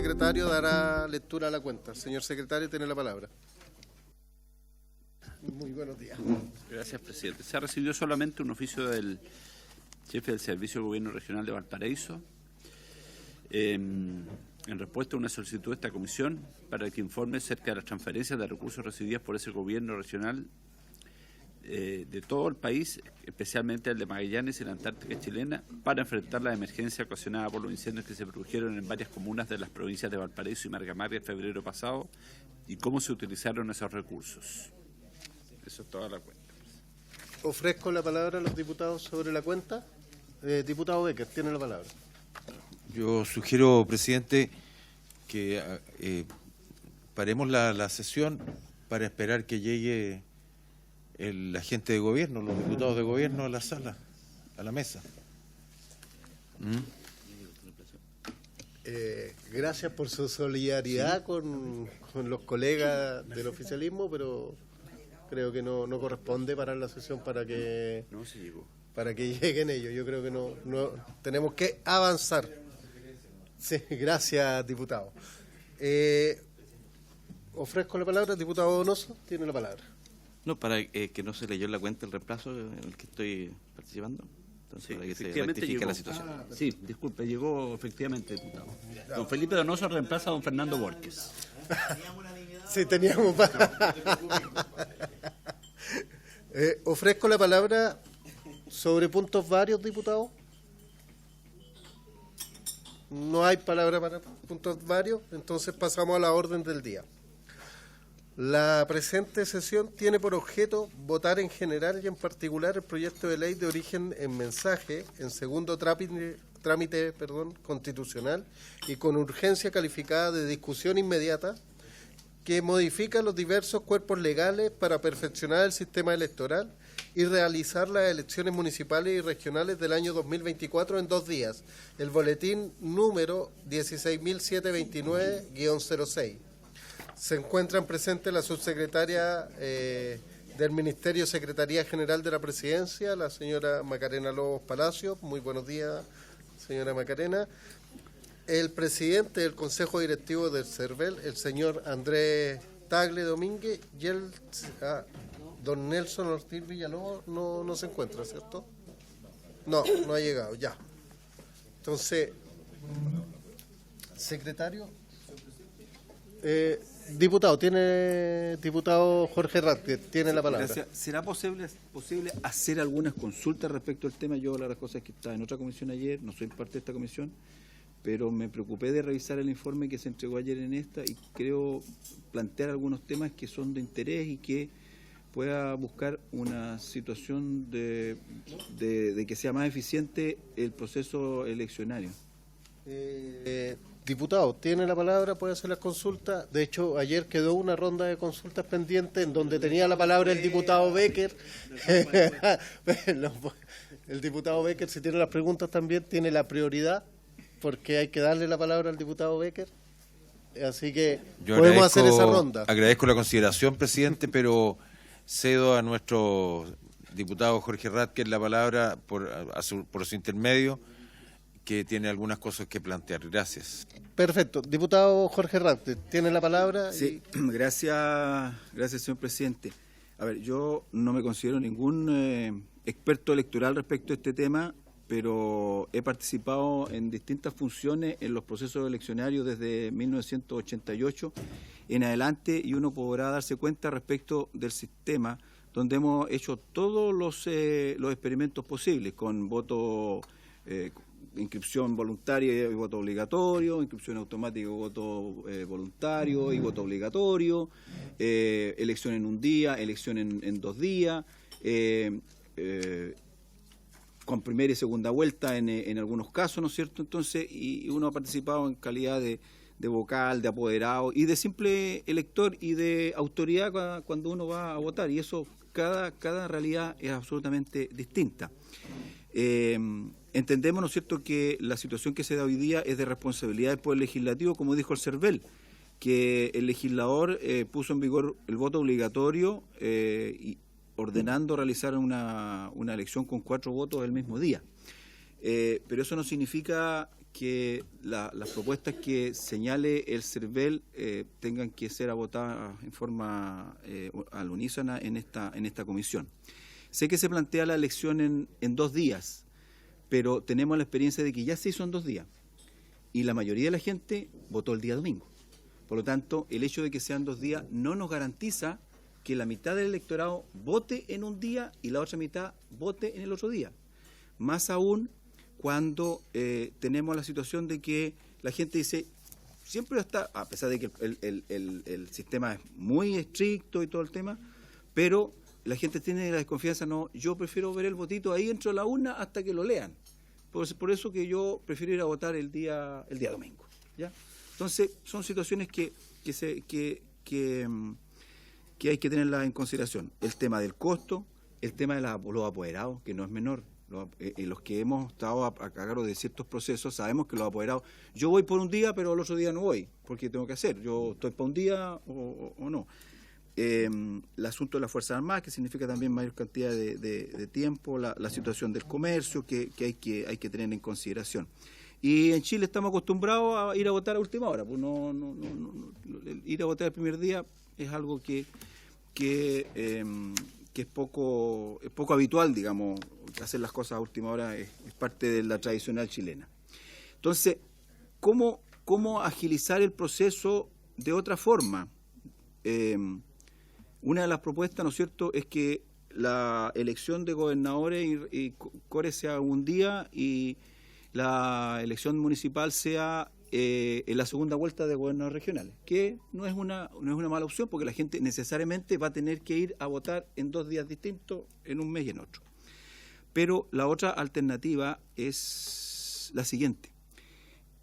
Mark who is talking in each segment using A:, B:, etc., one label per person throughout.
A: secretario dará lectura a la cuenta. Señor secretario, tiene la palabra. Muy buenos días.
B: Gracias, presidente. Se ha recibido solamente un oficio del jefe del Servicio del Gobierno Regional de Valparaíso en respuesta a una solicitud de esta comisión para que informe acerca de las transferencias de recursos recibidas por ese gobierno regional de todo el país, especialmente el de Magallanes y la Antártica chilena, para enfrentar la emergencia ocasionada por los incendios que se produjeron en varias comunas de las provincias de Valparaíso y Margamari en febrero pasado y cómo se utilizaron esos recursos. Eso es toda la cuenta.
A: Ofrezco la palabra a los diputados sobre la cuenta. Diputado Becker, tiene la palabra.
C: Yo sugiero, presidente, que paremos la sesión para esperar que llegue la gente de gobierno, los diputados de gobierno a la sala, a la mesa.
A: Gracias por su solidaridad con los colegas del oficialismo, pero creo que no corresponde parar la sesión para que lleguen ellos. Yo creo que no tenemos que avanzar. Sí, gracias, diputado. Ofrezco la palabra, diputado Donoso, tiene la palabra.
D: No, para que no se leyó en la cuenta el reemplazo en el que estoy participando. Entonces, sí, para que se rectifique la situación.
B: Sí, disculpe, llegó efectivamente, diputado. Don Felipe Donoso reemplaza a don Fernando Borges.
A: Sí, teníamos ofrezco la palabra sobre puntos varios, diputado. No hay palabra para puntos varios, entonces pasamos a la orden del día. La presente sesión tiene por objeto votar en general y en particular el proyecto de ley de origen en mensaje en segundo trámite constitucional y con urgencia calificada de discusión inmediata que modifica los diversos cuerpos legales para perfeccionar el sistema electoral y realizar las elecciones municipales y regionales del año 2024 en 2 días. El boletín número 16.729-06. Se encuentran presentes la subsecretaria del Ministerio, Secretaría General de la Presidencia, la señora Macarena Lobos Palacio. Muy buenos días, señora Macarena. El presidente del Consejo Directivo del CERVEL, el señor Andrés Tagle Domínguez, y don Nelson Ortiz Villalobos no se encuentra, ¿cierto? No ha llegado, ya. Entonces, secretario. Diputado Jorge Ratke, tiene la palabra.
D: Gracias. ¿Será posible hacer algunas consultas respecto al tema? Yo, las cosas que estaba en otra comisión ayer, no soy parte de esta comisión, pero me preocupé de revisar el informe que se entregó ayer en esta y creo plantear algunos temas que son de interés y que pueda buscar una situación de que sea más eficiente el proceso eleccionario.
A: Diputado, tiene la palabra, puede hacer las consultas. De hecho, ayer quedó una ronda de consultas pendientes en donde tenía la palabra el diputado Becker. El diputado Becker, si tiene las preguntas también, tiene la prioridad, porque hay que darle la palabra al diputado Becker. Así que podemos hacer esa ronda.
C: Agradezco la consideración, presidente, pero cedo a nuestro diputado Jorge Ratke la palabra por su intermedio, que tiene algunas cosas que plantear. Gracias.
A: Perfecto. Diputado Jorge Ratke, tiene la palabra.
D: Sí, gracias, señor presidente. A ver, yo no me considero ningún experto electoral respecto a este tema, pero he participado en distintas funciones en los procesos eleccionarios desde 1988 en adelante, y uno podrá darse cuenta respecto del sistema donde hemos hecho todos los experimentos posibles con voto, inscripción voluntaria y voto obligatorio, inscripción automática y voto voluntario y voto obligatorio, elección en un día, elección en 2 días, con primera y segunda vuelta en algunos casos, ¿no es cierto? Entonces, y uno ha participado en calidad de vocal, de apoderado y de simple elector y de autoridad cuando uno va a votar, y eso cada realidad es absolutamente distinta. Entendemos, ¿no es cierto?, que la situación que se da hoy día es de responsabilidad del Poder Legislativo, como dijo el CERVEL, que el legislador puso en vigor el voto obligatorio y ordenando realizar una elección con 4 votos el mismo día. Pero eso no significa que las propuestas que señale el CERVEL tengan que ser votadas en forma al unísono en esta comisión. Sé que se plantea la elección en 2 días, pero tenemos la experiencia de que ya se hizo en 2 días y la mayoría de la gente votó el día domingo. Por lo tanto, el hecho de que sean 2 días no nos garantiza que la mitad del electorado vote en un día y la otra mitad vote en el otro día. Más aún cuando tenemos la situación de que la gente dice, siempre está, a pesar de que el sistema es muy estricto y todo el tema, pero la gente tiene la desconfianza, no, yo prefiero ver el votito ahí dentro de la urna hasta que lo lean. Por eso que yo prefiero ir a votar el día domingo, ¿ya? Entonces, son situaciones que hay que tenerlas en consideración. El tema del costo, el tema de los apoderados, que no es menor. Los que hemos estado a cargo de ciertos procesos sabemos que los apoderados, yo voy por un día, pero el otro día no voy, porque tengo que hacer, yo estoy para un día o no. El asunto de las Fuerzas Armadas, que significa también mayor cantidad de tiempo, la situación del comercio, que hay que tener en consideración. Y en Chile estamos acostumbrados a ir a votar a última hora, pues ir a votar el primer día es algo que es poco habitual, digamos, hacer las cosas a última hora es parte de la tradicional chilena. Entonces, ¿cómo agilizar el proceso de otra forma? Una de las propuestas, ¿no es cierto?, es que la elección de gobernadores y core sea un día y la elección municipal sea en la segunda vuelta de gobernadores regionales, que no es una mala opción porque la gente necesariamente va a tener que ir a votar en 2 días distintos, en un mes y en otro. Pero la otra alternativa es la siguiente.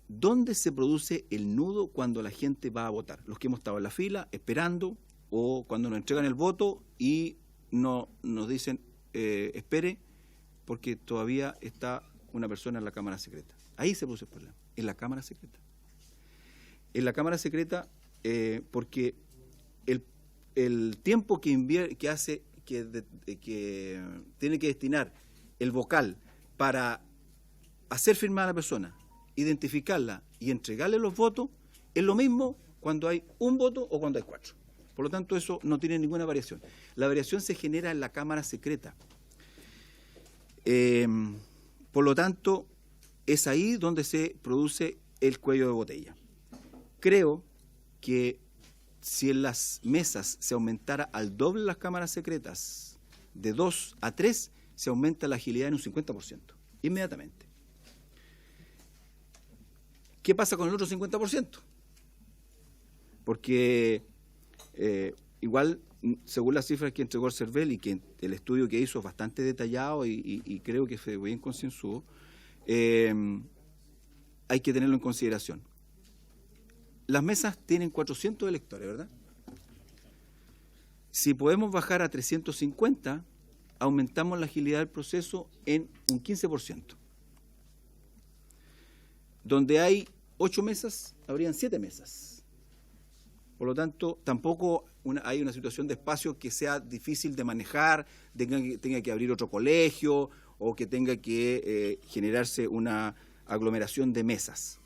D: ¿Dónde se produce el nudo cuando la gente va a votar? Los que hemos estado en la fila esperando o cuando nos entregan el voto y nos dicen espere porque todavía está una persona en la Cámara Secreta. Ahí se produce el problema, en la Cámara Secreta. En la Cámara Secreta porque el tiempo que tiene que destinar el vocal para hacer firmar a la persona, identificarla y entregarle los votos, es lo mismo cuando hay un voto o cuando hay 4. Por lo tanto, eso no tiene ninguna variación. La variación se genera en la Cámara Secreta. Por lo tanto, es ahí donde se produce el cuello de botella. Creo que si en las mesas se aumentara al doble las cámaras secretas, de 2 a 3, se aumenta la agilidad en un 50%, inmediatamente. ¿Qué pasa con el otro 50%? Porque igual, según las cifras que entregó el CERVEL y que el estudio que hizo es bastante detallado y creo que fue bien concienzudo, hay que tenerlo en consideración. Las mesas tienen 400 electores, ¿verdad? Si podemos bajar a 350, aumentamos la agilidad del proceso en un 15%. Donde hay 8 mesas, habrían 7 mesas. Por lo tanto, tampoco hay una situación de espacio que sea difícil de manejar, tenga que abrir otro colegio o que tenga que generarse una aglomeración de mesas.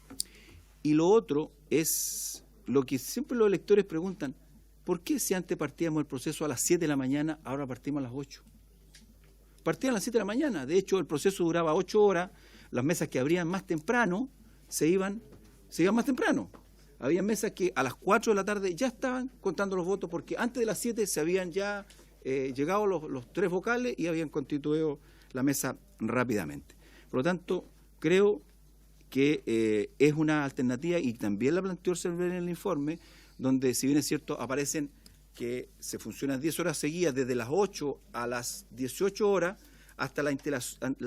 D: Y lo otro es lo que siempre los electores preguntan, ¿por qué si antes partíamos el proceso a las 7 de la mañana, ahora partimos a las 8? Partían a las 7 de la mañana, de hecho el proceso duraba 8 horas, las mesas que abrían más temprano se iban más temprano. Había mesas que a las 4 de la tarde ya estaban contando los votos porque antes de las 7 se habían ya llegado los 3 vocales y habían constituido la mesa rápidamente. Por lo tanto, creo que es una alternativa y también la planteó el CERVEL en el informe, donde si bien es cierto aparecen que se funcionan 10 horas seguidas desde las 8 a las 18 horas hasta la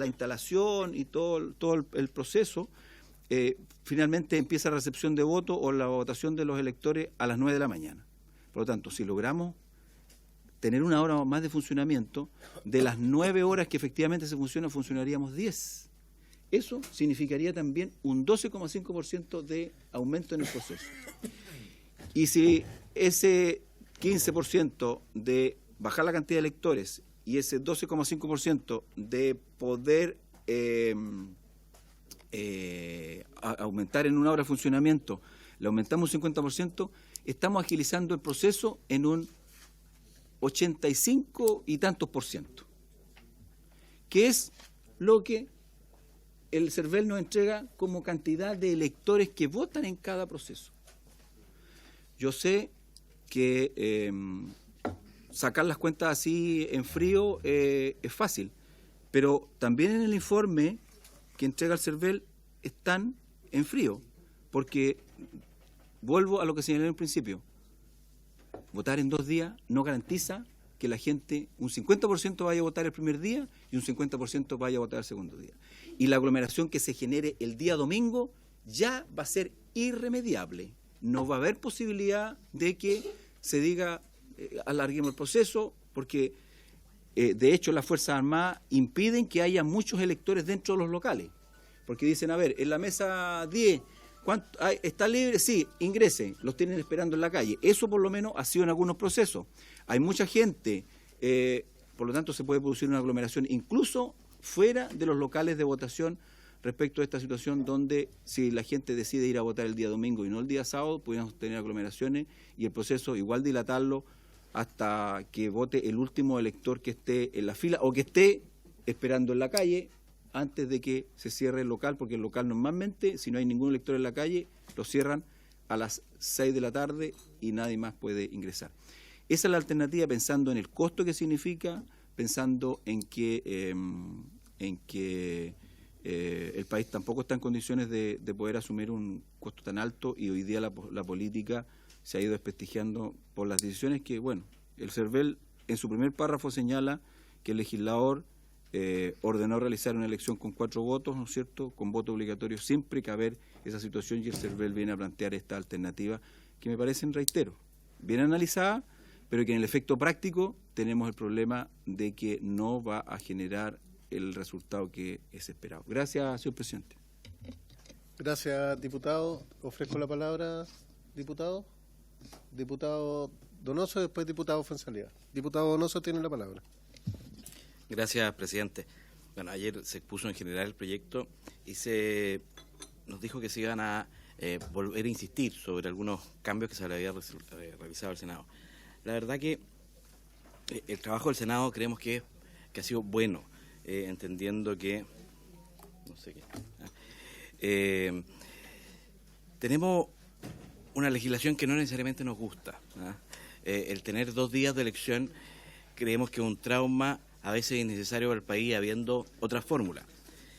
D: instalación y todo el proceso, finalmente empieza la recepción de votos o la votación de los electores a las 9 de la mañana. Por lo tanto, si logramos tener 1 hora más de funcionamiento, de las 9 horas que efectivamente se funciona, funcionaríamos 10. Eso significaría también un 12,5% de aumento en el proceso. Y si ese 15% de bajar la cantidad de electores y ese 12,5% de poder aumentar en una hora de funcionamiento, le aumentamos un 50%, estamos agilizando el proceso en un 85 y tantos %, que es lo que el CERVEL nos entrega como cantidad de electores que votan en cada proceso. Yo sé que sacar las cuentas así en frío es fácil, pero también en el informe que entrega el CERVEL están en frío, porque vuelvo a lo que señalé en el principio, votar en 2 días no garantiza que la gente, un 50% vaya a votar el primer día y un 50% vaya a votar el segundo día. Y la aglomeración que se genere el día domingo ya va a ser irremediable. No va a haber posibilidad de que se diga alarguemos el proceso, porque de hecho las Fuerzas Armadas impiden que haya muchos electores dentro de los locales, porque dicen, a ver, en la mesa 10, ¿está libre? Sí, ingrese, los tienen esperando en la calle. Eso por lo menos ha sido en algunos procesos. Hay mucha gente, por lo tanto se puede producir una aglomeración incluso fuera de los locales de votación respecto a esta situación donde si la gente decide ir a votar el día domingo y no el día sábado, podríamos tener aglomeraciones y el proceso igual dilatarlo hasta que vote el último elector que esté en la fila o que esté esperando en la calle antes de que se cierre el local, porque el local normalmente, si no hay ningún elector en la calle, lo cierran a las 6 de la tarde y nadie más puede ingresar. Esa es la alternativa, pensando en el costo que significa, pensando en que el país tampoco está en condiciones de poder asumir un costo tan alto, y hoy día la política se ha ido desprestigiando por las decisiones que, bueno, el CERVEL en su primer párrafo señala que el legislador ordenó realizar una elección con 4 votos, ¿no es cierto?, con voto obligatorio sin precaver esa situación, y el CERVEL viene a plantear esta alternativa que me parecen, reitero, bien analizada, pero que en el efecto práctico tenemos el problema de que no va a generar el resultado que es esperado. Gracias, señor presidente.
A: Gracias, diputado. Ofrezco la palabra, diputado. Diputado Donoso, después diputado Fuenzalía. Diputado Donoso tiene la palabra.
E: Gracias, presidente. Bueno, ayer se expuso en general el proyecto y nos dijo que se iban a volver a insistir sobre algunos cambios que se le había realizado al Senado. La verdad que el trabajo del Senado creemos que ha sido bueno, entendiendo que tenemos una legislación que no necesariamente nos gusta. El tener 2 días de elección creemos que es un trauma a veces innecesario para el país, habiendo otra fórmula.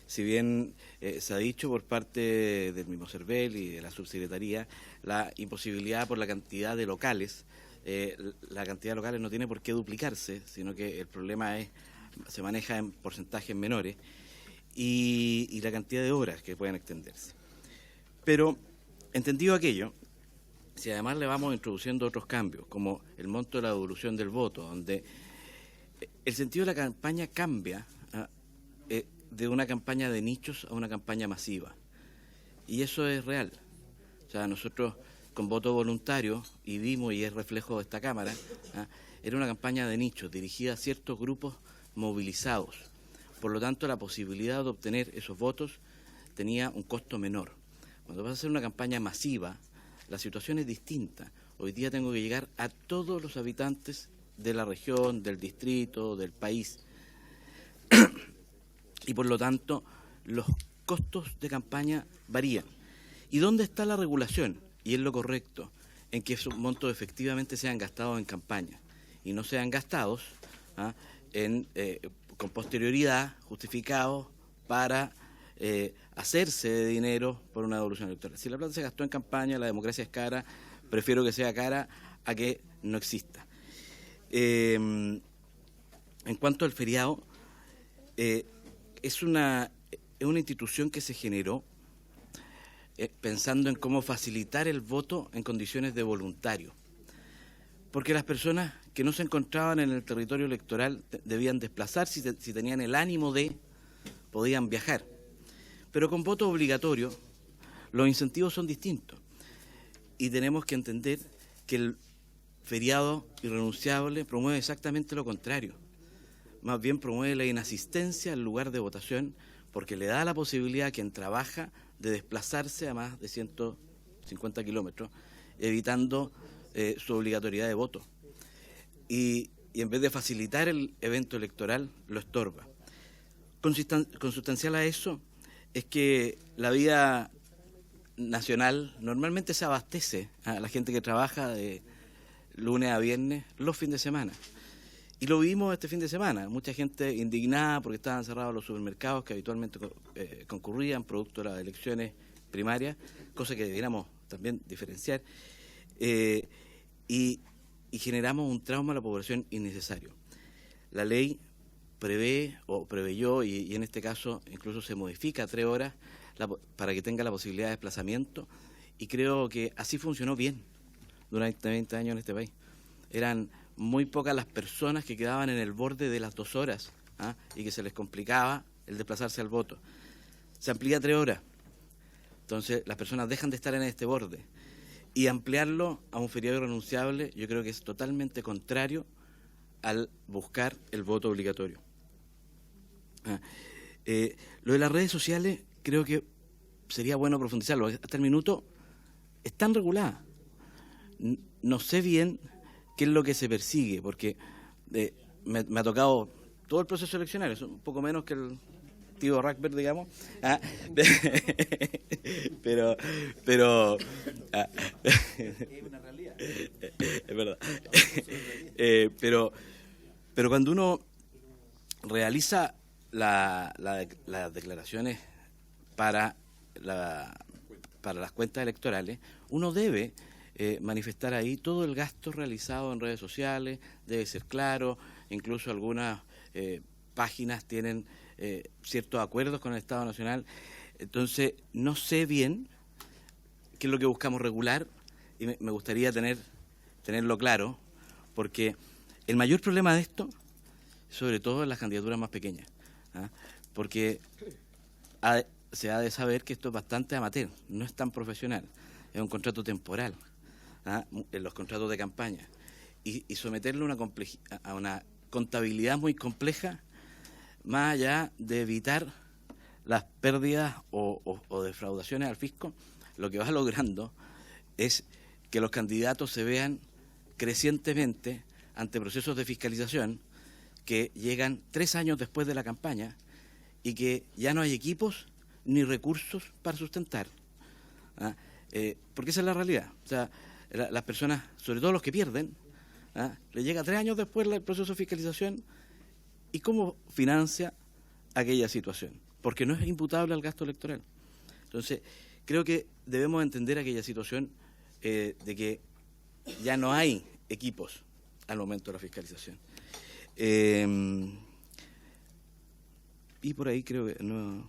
E: Si bien se ha dicho por parte del mismo CERVEL y de la subsecretaría la imposibilidad por la cantidad de locales, la cantidad de locales no tiene por qué duplicarse, sino que el problema se maneja en porcentajes menores y la cantidad de horas que pueden extenderse. Pero, entendido aquello, si además le vamos introduciendo otros cambios, como el monto de la devolución del voto, donde el sentido de la campaña cambia de una campaña de nichos a una campaña masiva, y eso es real. O sea, nosotros con voto voluntario, y vimos, y es reflejo de esta Cámara, era una campaña de nichos dirigida a ciertos grupos movilizados. Por lo tanto, la posibilidad de obtener esos votos tenía un costo menor. Cuando vas a hacer una campaña masiva, la situación es distinta. Hoy día tengo que llegar a todos los habitantes de la región, del distrito, del país. Y por lo tanto, los costos de campaña varían. ¿Y dónde está la regulación? Y es lo correcto, en que esos montos efectivamente sean gastados en campaña y no sean gastados con posterioridad, justificados para hacerse de dinero por una devolución electoral. Si la plata se gastó en campaña, la democracia es cara, prefiero que sea cara a que no exista. En cuanto al feriado, es una institución que se generó pensando en cómo facilitar el voto en condiciones de voluntario, porque las personas que no se encontraban en el territorio electoral debían desplazarse, si tenían el ánimo podían viajar, pero con voto obligatorio los incentivos son distintos y tenemos que entender que el feriado irrenunciable promueve exactamente lo contrario. Más bien promueve la inasistencia al lugar de votación porque le da la posibilidad a quien trabaja de desplazarse a más de 150 kilómetros, evitando su obligatoriedad de voto. Y en vez de facilitar el evento electoral, lo estorba. Consustancial a eso es que la vía nacional normalmente se abastece a la gente que trabaja de lunes a viernes los fines de semana. Y lo vimos este fin de semana, mucha gente indignada porque estaban cerrados los supermercados que habitualmente concurrían producto de las elecciones primarias, cosa que debiéramos también diferenciar, y generamos un trauma a la población innecesario. La ley prevé o preveyó, y en este caso incluso se modifica a 3 horas para que tenga la posibilidad de desplazamiento, y creo que así funcionó bien durante 20 años en este país. Eran muy pocas las personas que quedaban en el borde de las 2 horas y que se les complicaba el desplazarse al voto. Se amplía a 3 horas, entonces las personas dejan de estar en este borde, y ampliarlo a un feriado irrenunciable yo creo que es totalmente contrario al buscar el voto obligatorio. Lo de las redes sociales creo que sería bueno profundizarlo. Hasta el minuto están reguladas. No sé bien qué es lo que se persigue, porque me ha tocado todo el proceso eleccionario, es un poco menos que el tío Rackberg, digamos, pero es una realidad, es verdad. Pero cuando uno realiza las declaraciones para las cuentas electorales, uno debe manifestar ahí todo el gasto realizado en redes sociales, debe ser claro, incluso algunas páginas tienen ciertos acuerdos con el Estado Nacional. Entonces, no sé bien qué es lo que buscamos regular, y me gustaría tenerlo claro, porque el mayor problema de esto, sobre todo en las candidaturas más pequeñas, porque se ha de saber que esto es bastante amateur, no es tan profesional, es un contrato temporal, en los contratos de campaña, y someterlo a una contabilidad muy compleja, más allá de evitar las pérdidas o defraudaciones al fisco, lo que va logrando es que los candidatos se vean crecientemente ante procesos de fiscalización que llegan 3 años después de la campaña y que ya no hay equipos ni recursos para sustentar. Porque esa es la realidad. O sea, las personas, sobre todo los que pierden, le llega 3 años después el proceso de fiscalización, y cómo financia aquella situación, porque no es imputable al gasto electoral. Entonces, creo que debemos entender aquella situación de que ya no hay equipos al momento de la fiscalización. Y por ahí creo que no,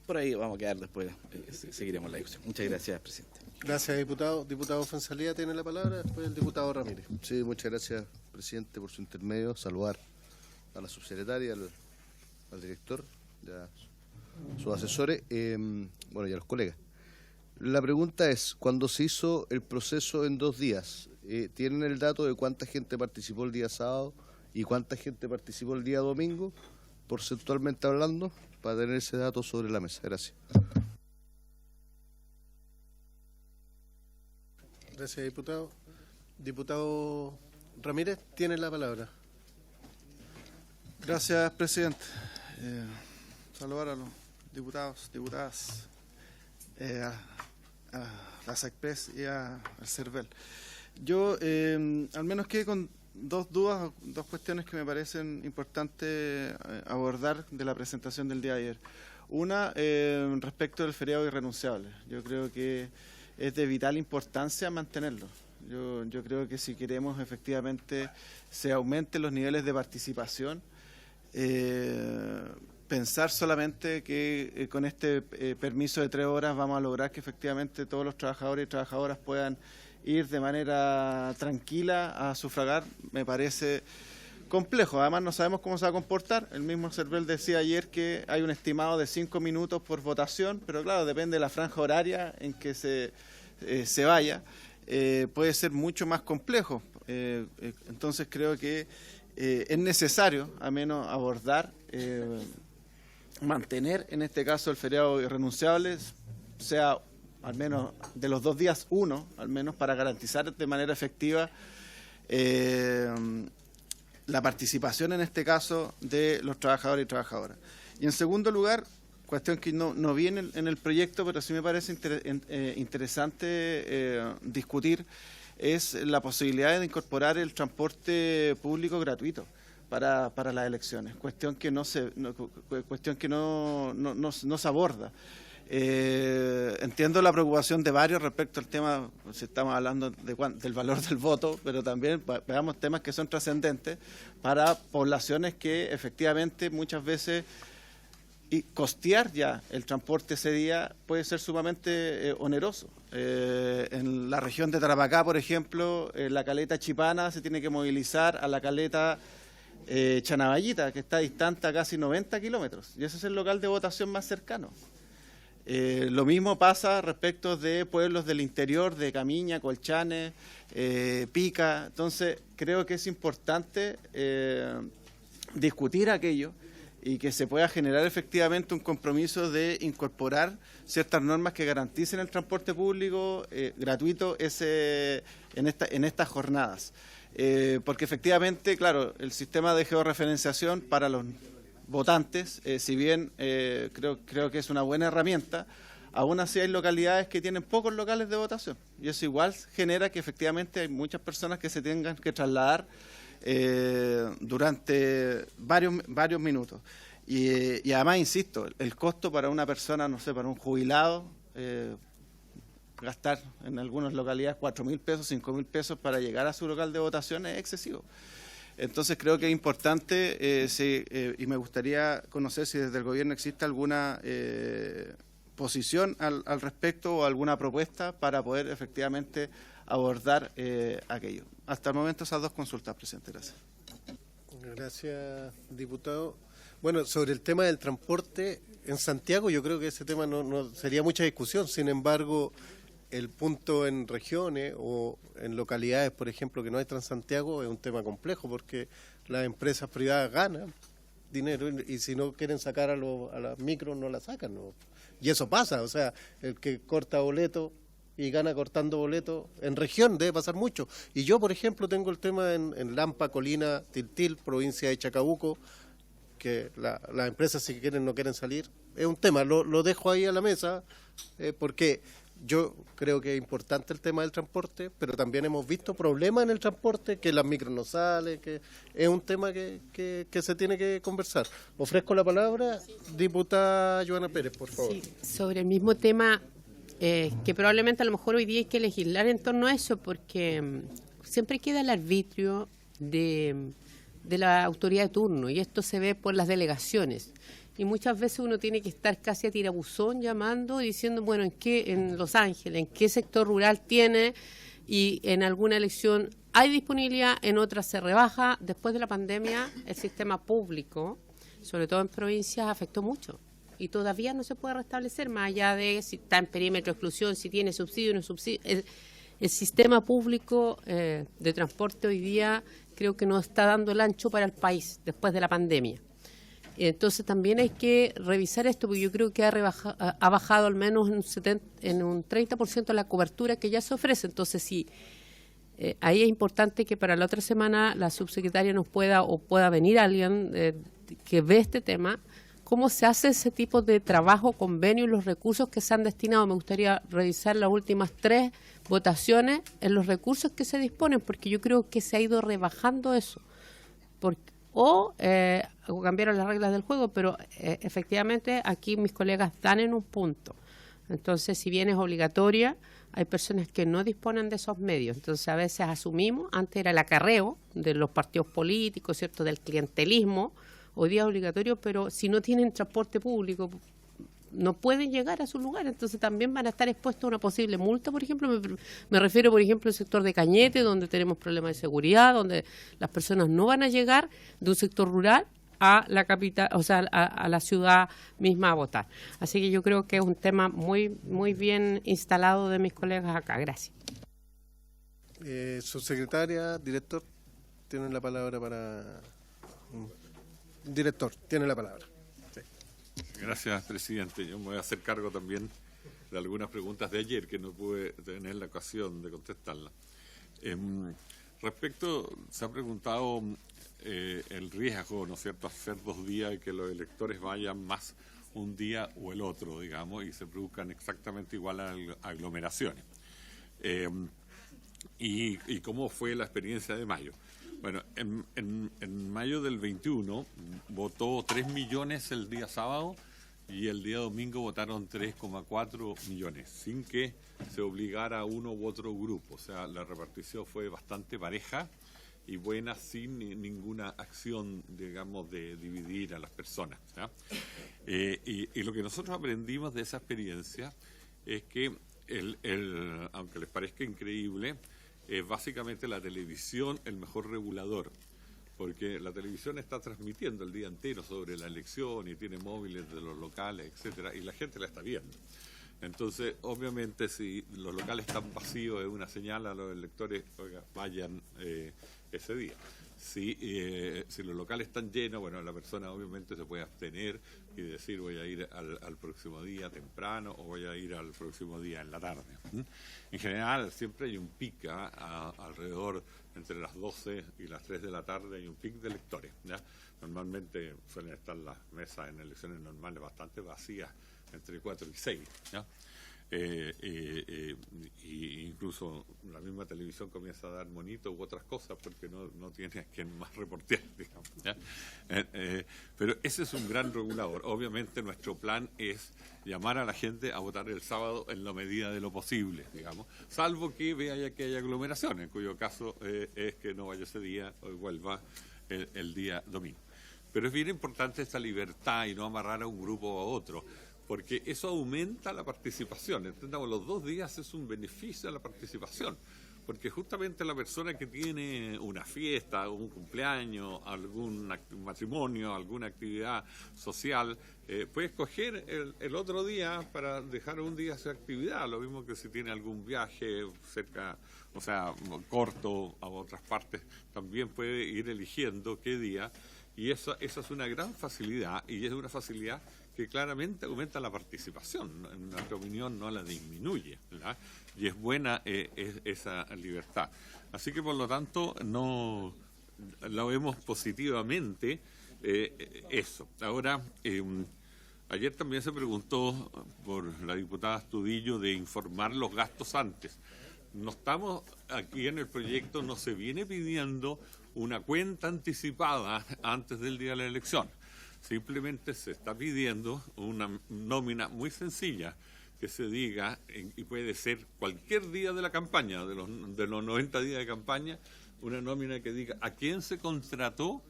E: por ahí vamos a quedar después, seguiremos la discusión. Muchas gracias, presidente.
A: Gracias, diputado. Diputado Fuenzalía tiene la palabra, después el diputado Ramírez.
F: Sí, muchas gracias, presidente, por su intermedio. Saludar a la subsecretaria, al director, a sus asesores, y a los colegas. La pregunta es, cuando se hizo el proceso en 2 días, ¿tienen el dato de cuánta gente participó el día sábado y cuánta gente participó el día domingo, porcentualmente hablando, para tener ese dato sobre la mesa? Gracias.
A: Gracias, diputado. Diputado Ramírez, tiene la palabra.
G: Gracias, presidente. Saludar a los diputados, diputadas, a la SACPRES y al CERVEL. Yo, al menos quedé con 2 dudas, 2 cuestiones que me parecen importantes abordar de la presentación del día de ayer. Una, respecto del feriado irrenunciable. Yo creo que es de vital importancia mantenerlo. Yo creo que si queremos efectivamente se aumenten los niveles de participación, pensar solamente que con este permiso de 3 horas vamos a lograr que efectivamente todos los trabajadores y trabajadoras puedan ir de manera tranquila a sufragar, me parece complejo. Además no sabemos cómo se va a comportar. El mismo CERVEL decía ayer que hay un estimado de 5 minutos por votación, pero claro, depende de la franja horaria en que se vaya. Puede ser mucho más complejo. Entonces creo que es necesario, al menos, abordar, mantener, en este caso, el feriado irrenunciable, sea al menos de los 2 días, uno, al menos, para garantizar de manera efectiva la participación, en este caso, de los trabajadores y trabajadoras. Y en segundo lugar, cuestión que no viene en el proyecto, pero sí me parece interesante discutir, es la posibilidad de incorporar el transporte público gratuito para las elecciones, cuestión que no se aborda. Entiendo la preocupación de varios respecto al tema, si estamos hablando del valor del voto, pero también veamos temas que son trascendentes para poblaciones que efectivamente muchas veces costear ya el transporte ese día puede ser sumamente oneroso. En la región de Tarapacá, por ejemplo, la caleta Chipana se tiene que movilizar a la caleta Chanaballita, que está distante a casi 90 kilómetros, y ese es el local de votación más cercano. Lo mismo pasa respecto de pueblos del interior, de Camiña, Colchane, Pica. Entonces, creo que es importante discutir aquello y que se pueda generar efectivamente un compromiso de incorporar ciertas normas que garanticen el transporte público gratuito en estas jornadas. Porque efectivamente, claro, el sistema de georreferenciación para los votantes, si bien creo que es una buena herramienta, aún así hay localidades que tienen pocos locales de votación, y eso igual genera que efectivamente hay muchas personas que se tengan que trasladar durante varios minutos. Y además, insisto, el costo para una persona, no sé, para un jubilado, gastar en algunas localidades 4.000 pesos, 5.000 pesos para llegar a su local de votación es excesivo. Entonces creo que es importante y me gustaría conocer si desde el gobierno existe alguna posición al respecto o alguna propuesta para poder efectivamente abordar aquello. Hasta el momento esas 2 consultas, presidente. Gracias.
A: Gracias, diputado. Bueno, sobre el tema del transporte, en Santiago yo creo que ese tema no sería mucha discusión, sin embargo, el punto en regiones o en localidades, por ejemplo, que no hay Transantiago, es un tema complejo porque las empresas privadas ganan dinero y si no quieren sacar a las micros no la sacan, ¿no? Y eso pasa, o sea, el que corta boleto y gana cortando boleto, en región debe pasar mucho. Y yo, por ejemplo, tengo el tema en Lampa, Colina, Tiltil, provincia de Chacabuco, que las empresas si quieren no quieren salir. Es un tema, lo dejo ahí a la mesa, porque yo creo que es importante el tema del transporte, pero también hemos visto problemas en el transporte, que las micros no salen, que es un tema que se tiene que conversar. Ofrezco la palabra, diputada Joana Pérez, por favor.
H: Sí, sobre el mismo tema, que probablemente a lo mejor hoy día hay que legislar en torno a eso, porque siempre queda el arbitrio de la autoridad de turno, y esto se ve por las delegaciones. Y muchas veces uno tiene que estar casi a tirabuzón llamando y diciendo, bueno, en Los Ángeles, en qué sector rural tiene, y en alguna elección hay disponibilidad, en otras se rebaja. Después de la pandemia, el sistema público, sobre todo en provincias, afectó mucho. Y todavía no se puede restablecer, más allá de si está en perímetro de exclusión, si tiene subsidio o no subsidio. El sistema público de transporte hoy día creo que no está dando el ancho para el país después de la pandemia. Entonces también hay que revisar esto, porque yo creo que ha bajado al menos en un 30% la cobertura que ya se ofrece. Entonces sí, ahí es importante que para la otra semana la subsecretaria nos pueda venir alguien que ve este tema, cómo se hace ese tipo de trabajo, convenio y los recursos que se han destinado. Me gustaría revisar las últimas 3 votaciones en los recursos que se disponen, porque yo creo que se ha ido rebajando eso. O cambiaron las reglas del juego, pero efectivamente aquí mis colegas dan en un punto. Entonces, si bien es obligatoria, hay personas que no disponen de esos medios. Entonces, a veces asumimos, antes era el acarreo de los partidos políticos, ¿cierto?, del clientelismo, hoy día es obligatorio, pero si no tienen transporte público, no pueden llegar a su lugar, entonces también van a estar expuestos a una posible multa, por ejemplo. Me refiero, por ejemplo, al sector de Cañete, donde tenemos problemas de seguridad, donde las personas no van a llegar de un sector rural a la capital, o sea, a la ciudad misma a votar. Así que yo creo que es un tema muy bien instalado de mis colegas acá. Gracias.
A: Subsecretaria, director. tiene la palabra para... Director, tiene la palabra. Sí.
I: Gracias, presidente. Yo me voy a hacer cargo también de algunas preguntas de ayer que no pude tener la ocasión de contestarlas. Se ha preguntado el riesgo, ¿no es cierto?, hacer 2 días y que los electores vayan más un día o el otro, digamos, y se produzcan exactamente iguales aglomeraciones. Y cómo fue la experiencia de mayo. Bueno, en mayo del 21 votó 3 millones el día sábado y el día domingo votaron 3,4 millones, sin que se obligara a uno u otro grupo. O sea, la repartición fue bastante pareja y buena, sin ninguna acción, digamos, de dividir a las personas, ¿ya? Y lo que nosotros aprendimos de esa experiencia es que, aunque les parezca increíble, es básicamente la televisión el mejor regulador, porque la televisión está transmitiendo el día entero sobre la elección y tiene móviles de los locales, etcétera, y la gente la está viendo. Entonces, obviamente, si los locales están vacíos, es una señal a los electores, oiga, vayan ese día. Si los locales están llenos, bueno, la persona obviamente se puede abstener y decir voy a ir al próximo día temprano o voy a ir al próximo día en la tarde. En general, siempre hay un pic alrededor entre las 12 y las 3 de la tarde, hay un pic de electores, ¿ya? Normalmente suelen estar las mesas en elecciones normales bastante vacías, entre 4 y 6, ¿ya? Y incluso la misma televisión comienza a dar monitos u otras cosas porque no tiene a quien más reportear, digamos, ¿ya? Pero ese es un gran regulador. Obviamente nuestro plan es llamar a la gente a votar el sábado en la medida de lo posible, digamos, salvo que vea que hay aglomeraciones, en cuyo caso es que no vaya ese día o vuelva el día domingo. Pero es bien importante esta libertad y no amarrar a un grupo o a otro, porque eso aumenta la participación. Entendamos, los 2 días es un beneficio a la participación, porque justamente la persona que tiene una fiesta, un cumpleaños, algún matrimonio, alguna actividad social, puede escoger el otro día para dejar un día esa actividad, lo mismo que si tiene algún viaje cerca, o sea, corto a otras partes, también puede ir eligiendo qué día, y esa es una gran facilidad, y es una facilidad que claramente aumenta la participación, en nuestra opinión no la disminuye, ¿verdad? Y es buena esa libertad. Así que por lo tanto no la vemos positivamente eso. Ahora, ayer también se preguntó por la diputada Astudillo de informar los gastos antes. No estamos aquí en el proyecto, no se viene pidiendo una cuenta anticipada antes del día de la elección. Simplemente se está pidiendo una nómina muy sencilla que se diga, y puede ser cualquier día de la campaña, de los 90 días de campaña, una nómina que diga a quién se contrató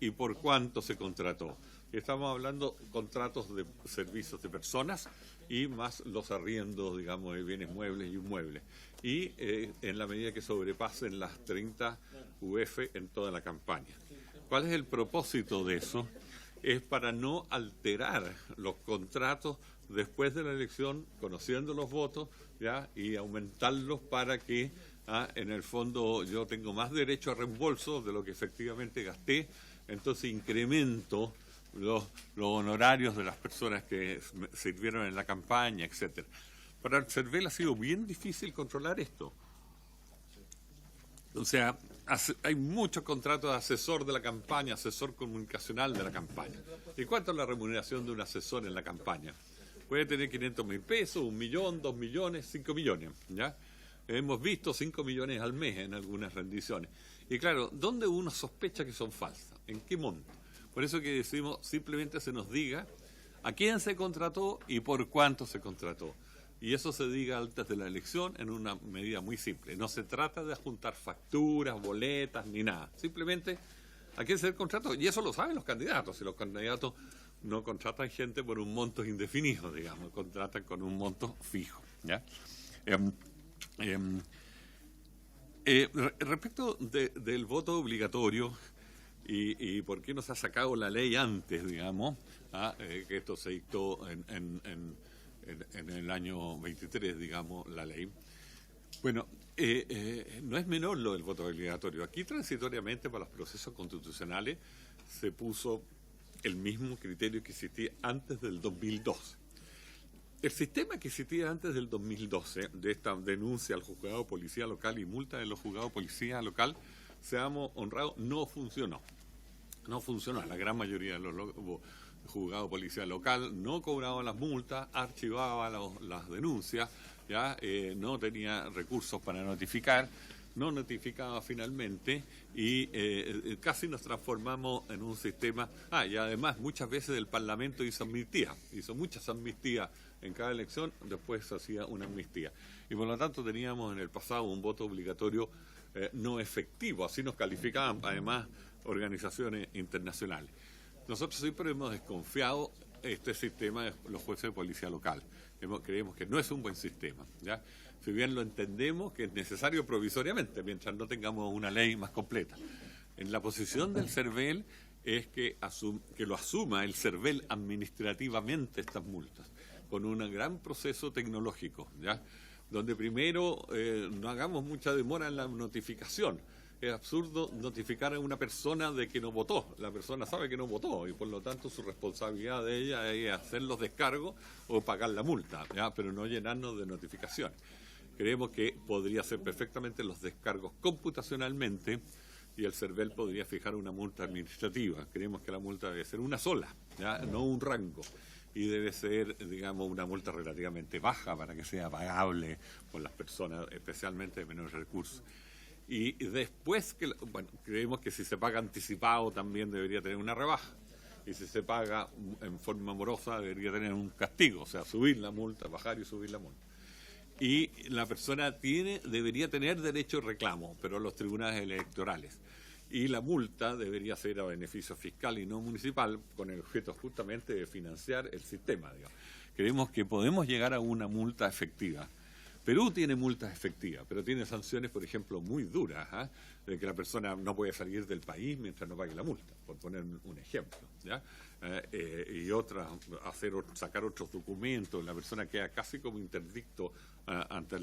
I: y por cuánto se contrató. Estamos hablando de contratos de servicios de personas y más los arriendos, digamos, de bienes muebles y inmuebles. Y en la medida que sobrepasen las 30 UF en toda la campaña. ¿Cuál es el propósito de eso? Es para no alterar los contratos después de la elección, conociendo los votos, ¿ya? Y aumentarlos para que, en el fondo, yo tengo más derecho a reembolso de lo que efectivamente gasté, entonces incremento los honorarios de las personas que sirvieron en la campaña, etcétera. Para el CERVEL ha sido bien difícil controlar esto. O sea, hay muchos contratos de asesor de la campaña, asesor comunicacional de la campaña. ¿Y cuánto es la remuneración de un asesor en la campaña? Puede tener 500.000 pesos, 1 millón, 2 millones, 5 millones, ¿ya? Hemos visto 5 millones al mes en algunas rendiciones. Y claro, ¿dónde uno sospecha que son falsas? ¿En qué monto? Por eso que decimos, simplemente se nos diga a quién se contrató y por cuánto se contrató. Y eso se diga antes de la elección en una medida muy simple. No se trata de adjuntar facturas, boletas, ni nada. Simplemente a quién se contrató. Y eso lo saben los candidatos. Si los candidatos no contratan gente por un monto indefinido, digamos, contratan con un monto fijo, ¿ya? Respecto del voto obligatorio y por qué no se ha sacado la ley antes, digamos, que esto se dictó en el año 23, digamos, la ley. Bueno, no es menor lo del voto obligatorio. Aquí transitoriamente para los procesos constitucionales se puso el mismo criterio que existía antes del 2012. El sistema que existía antes del 2012, de esta denuncia al juzgado de policía local y multa de los juzgados de policía local, seamos honrados, no funcionó. No funcionó. La gran mayoría de los juzgados de policía local no cobraban las multas, archivaba las denuncias, ya no tenía recursos para notificar, no notificaba finalmente y casi nos transformamos en un sistema. Y además muchas veces el Parlamento hizo muchas amnistías en cada elección, después se hacía una amnistía. Y por lo tanto teníamos en el pasado un voto obligatorio no efectivo, así nos calificaban además organizaciones internacionales. Nosotros siempre hemos desconfiado este sistema de los jueces de policía local. Creemos que no es un buen sistema, ¿ya? Si bien lo entendemos que es necesario provisoriamente, mientras no tengamos una ley más completa. En la posición del CERVEL es que lo asuma el CERVEL administrativamente estas multas, con un gran proceso tecnológico, ¿ya? Donde primero no hagamos mucha demora en la notificación. Es absurdo notificar a una persona de que no votó. La persona sabe que no votó y por lo tanto su responsabilidad de ella es hacer los descargos o pagar la multa, ¿ya? Pero no llenarnos de notificaciones. Creemos que podría hacer perfectamente los descargos computacionalmente y el CERVEL podría fijar una multa administrativa. Creemos que la multa debe ser una sola, ¿ya? No un rango. Y debe ser, digamos, una multa relativamente baja para que sea pagable por las personas, especialmente de menores recursos. Y después, creemos que si se paga anticipado también debería tener una rebaja. Y si se paga en forma morosa debería tener un castigo, o sea, subir la multa, bajar y subir la multa. Y la persona debería tener derecho de reclamo, pero los tribunales electorales. Y la multa debería ser a beneficio fiscal y no municipal, con el objeto justamente de financiar el sistema, digamos. Creemos que podemos llegar a una multa efectiva. Perú tiene multas efectivas, pero tiene sanciones, por ejemplo, muy duras, de que la persona no puede salir del país mientras no pague la multa, por poner un ejemplo, ¿ya? Y otra, sacar otros documentos, la persona queda casi como interdicto ante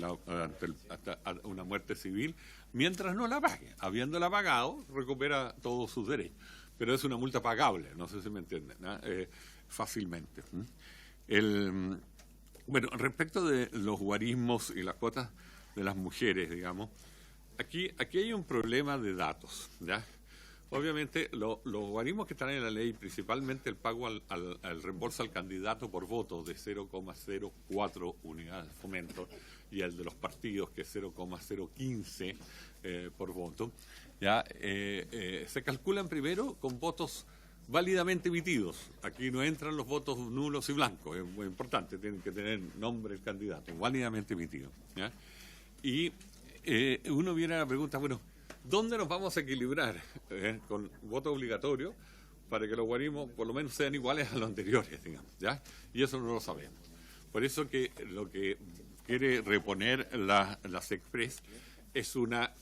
I: una muerte civil, mientras no la pague. Habiéndola pagado, recupera todos sus derechos. Pero es una multa pagable, no sé si me entienden, fácilmente. Bueno, respecto de los guarismos y las cuotas de las mujeres, digamos, aquí hay un problema de datos, ¿ya? Obviamente, los guarismos que están en la ley, principalmente el pago al reembolso al candidato por voto de 0,04 unidades de fomento y el de los partidos, que es 0,015 por voto, ¿ya? Se calculan primero con votos válidamente emitidos. Aquí no entran los votos nulos y blancos, es muy importante, tienen que tener nombre el candidato, válidamente emitido, ¿ya? Y uno viene a la pregunta, bueno, ¿dónde nos vamos a equilibrar con voto obligatorio para que los guarismos por lo menos sean iguales a los anteriores, digamos, ¿ya? Y eso no lo sabemos. Por eso que lo que quiere reponer la Sexpress es una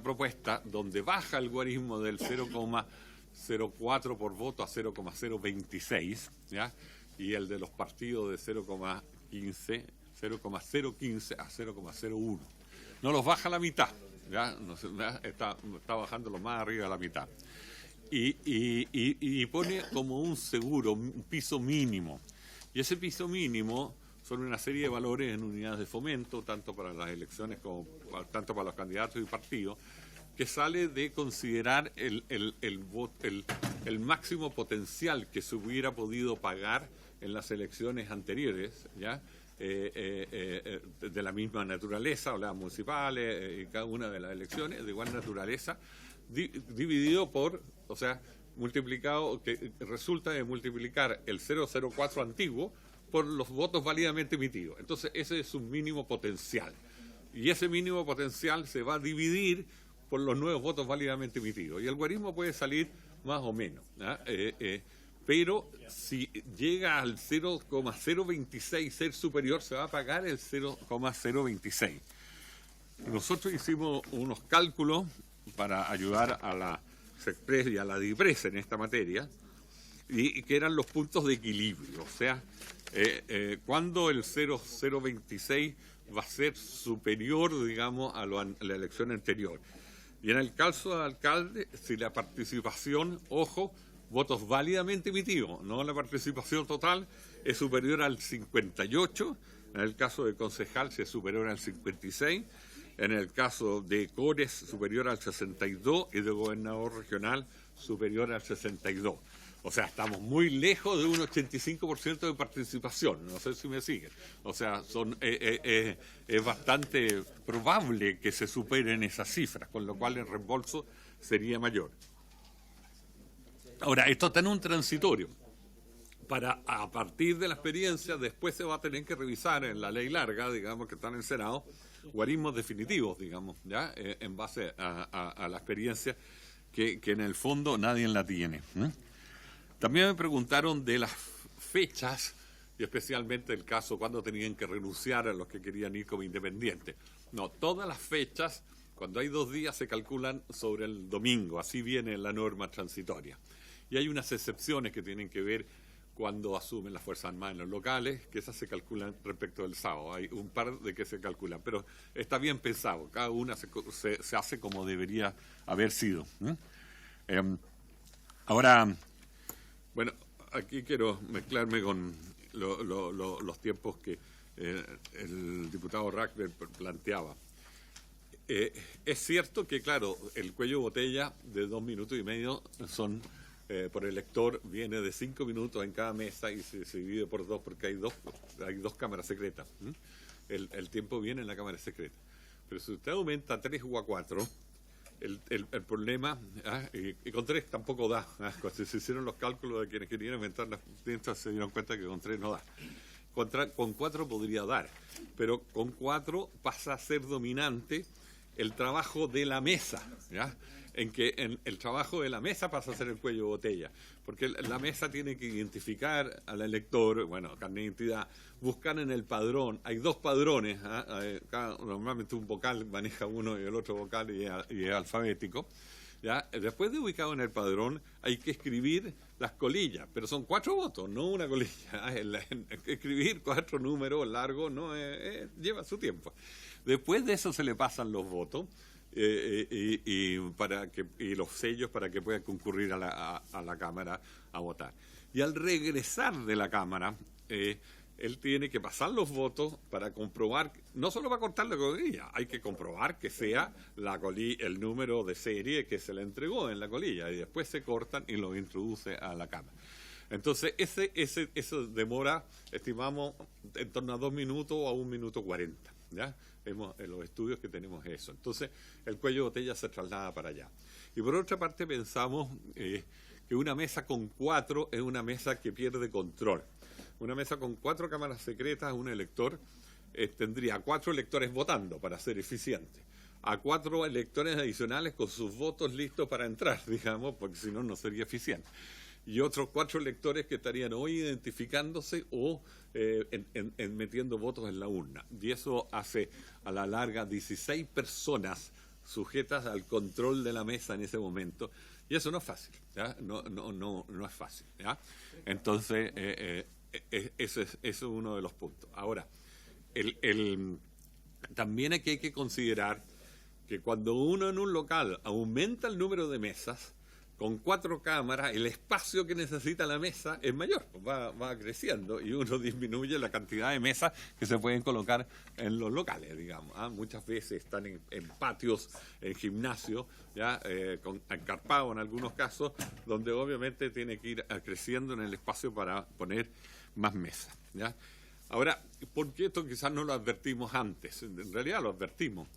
I: propuesta donde baja el guarismo del 0,04 por voto a 0,026, ¿ya? Y el de los partidos de 0,015 a 0,01. No los baja a la mitad, ¿ya? Está bajando lo más arriba de la mitad. Y pone como un seguro, un piso mínimo. Y ese piso mínimo son una serie de valores en unidades de fomento, tanto para las elecciones como tanto para los candidatos y partidos, que sale de considerar el máximo potencial que se hubiera podido pagar en las elecciones anteriores, ¿ya? De la misma naturaleza, o las municipales, y cada una de las elecciones de igual naturaleza, dividido por, o sea, multiplicado, que resulta de multiplicar el 0,04 antiguo por los votos válidamente emitidos. Entonces, ese es un mínimo potencial. Y ese mínimo potencial se va a dividir por los nuevos votos válidamente emitidos. Y el guarismo puede salir más o menos, ¿no? Pero si llega al 0,026, ser superior, se va a pagar el 0,026. Nosotros hicimos unos cálculos para ayudar a la Sexpress y a la DIPRES en esta materia, y que eran los puntos de equilibrio. O sea, cuando el 0,026 va a ser superior, digamos, a la elección anterior. Y en el caso de alcalde, si la participación, ojo, votos válidamente emitidos, no la participación total, es superior al 58%, en el caso de concejal si es superior al 56%, en el caso de Cores superior al 62% y de gobernador regional superior al 62%. O sea, estamos muy lejos de un 85% de participación, no sé si me siguen. O sea, es bastante probable que se superen esas cifras, con lo cual el reembolso sería mayor. Ahora, esto está en un transitorio. A partir de la experiencia, después se va a tener que revisar en la ley larga, digamos, que está en el Senado, guarismos definitivos, digamos, ya en base a la experiencia que en el fondo nadie la tiene. También me preguntaron de las fechas, y especialmente el caso cuando tenían que renunciar a los que querían ir como independientes. No, todas las fechas, cuando hay 2 días, se calculan sobre el domingo, así viene la norma transitoria. Y hay unas excepciones que tienen que ver cuando asumen las Fuerzas Armadas en los locales, que esas se calculan respecto del sábado. Hay un par de que se calculan, pero está bien pensado, cada una se hace como debería haber sido. Ahora, bueno, aquí quiero mezclarme con los tiempos que el diputado Rackler planteaba. Es cierto que, claro, el cuello de botella de 2 minutos y medio son... por elector viene de 5 minutos en cada mesa y se divide por 2 porque hay dos cámaras secretas. El tiempo viene en la cámara secreta. Pero si usted aumenta a 3 o a 4, el problema, y con 3 tampoco da. Cuando se hicieron los cálculos de quienes querían aumentar las tiendas se dieron cuenta que con 3 no da. Con 4 podría dar, pero con 4 pasa a ser dominante el trabajo de la mesa, ¿ya? En que el trabajo de la mesa pasa a ser el cuello de botella, porque la mesa tiene que identificar al elector, bueno, carnet de identidad, buscar en el padrón, hay 2 padrones, normalmente un vocal maneja uno y el otro vocal y es alfabético, ¿ya? Después de ubicado en el padrón hay que escribir las colillas, pero son 4 votos, no una colilla. Escribir 4 números largos no lleva su tiempo. Después de eso se le pasan los votos y los sellos para que pueda concurrir a la Cámara a votar. Y al regresar de la Cámara, él tiene que pasar los votos para comprobar, no solo para cortar la colilla, hay que comprobar que sea el número de serie que se le entregó en la colilla, y después se cortan y lo introduce a la Cámara. Entonces, eso demora, estimamos, en torno a 2 minutos o a 1 minuto 40, ¿ya? Vemos en los estudios que tenemos eso. Entonces, el cuello de botella se traslada para allá. Y por otra parte, pensamos que una mesa con 4 es una mesa que pierde control. Una mesa con 4 cámaras secretas, un elector tendría 4 electores votando para ser eficiente, a 4 electores adicionales con sus votos listos para entrar, digamos, porque si no, no sería eficiente. Y otros 4 electores que estarían hoy identificándose o metiendo votos en la urna. Y eso hace a la larga 16 personas sujetas al control de la mesa en ese momento. Y eso no es fácil, ¿ya? No es fácil, ¿ya? Entonces, eso es uno de los puntos. Ahora, también hay que considerar que cuando uno en un local aumenta el número de mesas, con 4 cámaras, el espacio que necesita la mesa es mayor, va creciendo y uno disminuye la cantidad de mesas que se pueden colocar en los locales, digamos. Muchas veces están en patios, en gimnasios, ya encarpados en algunos casos, donde obviamente tiene que ir creciendo en el espacio para poner más mesas, ¿ya? Ahora, ¿por qué esto quizás no lo advertimos antes? En realidad lo advertimos.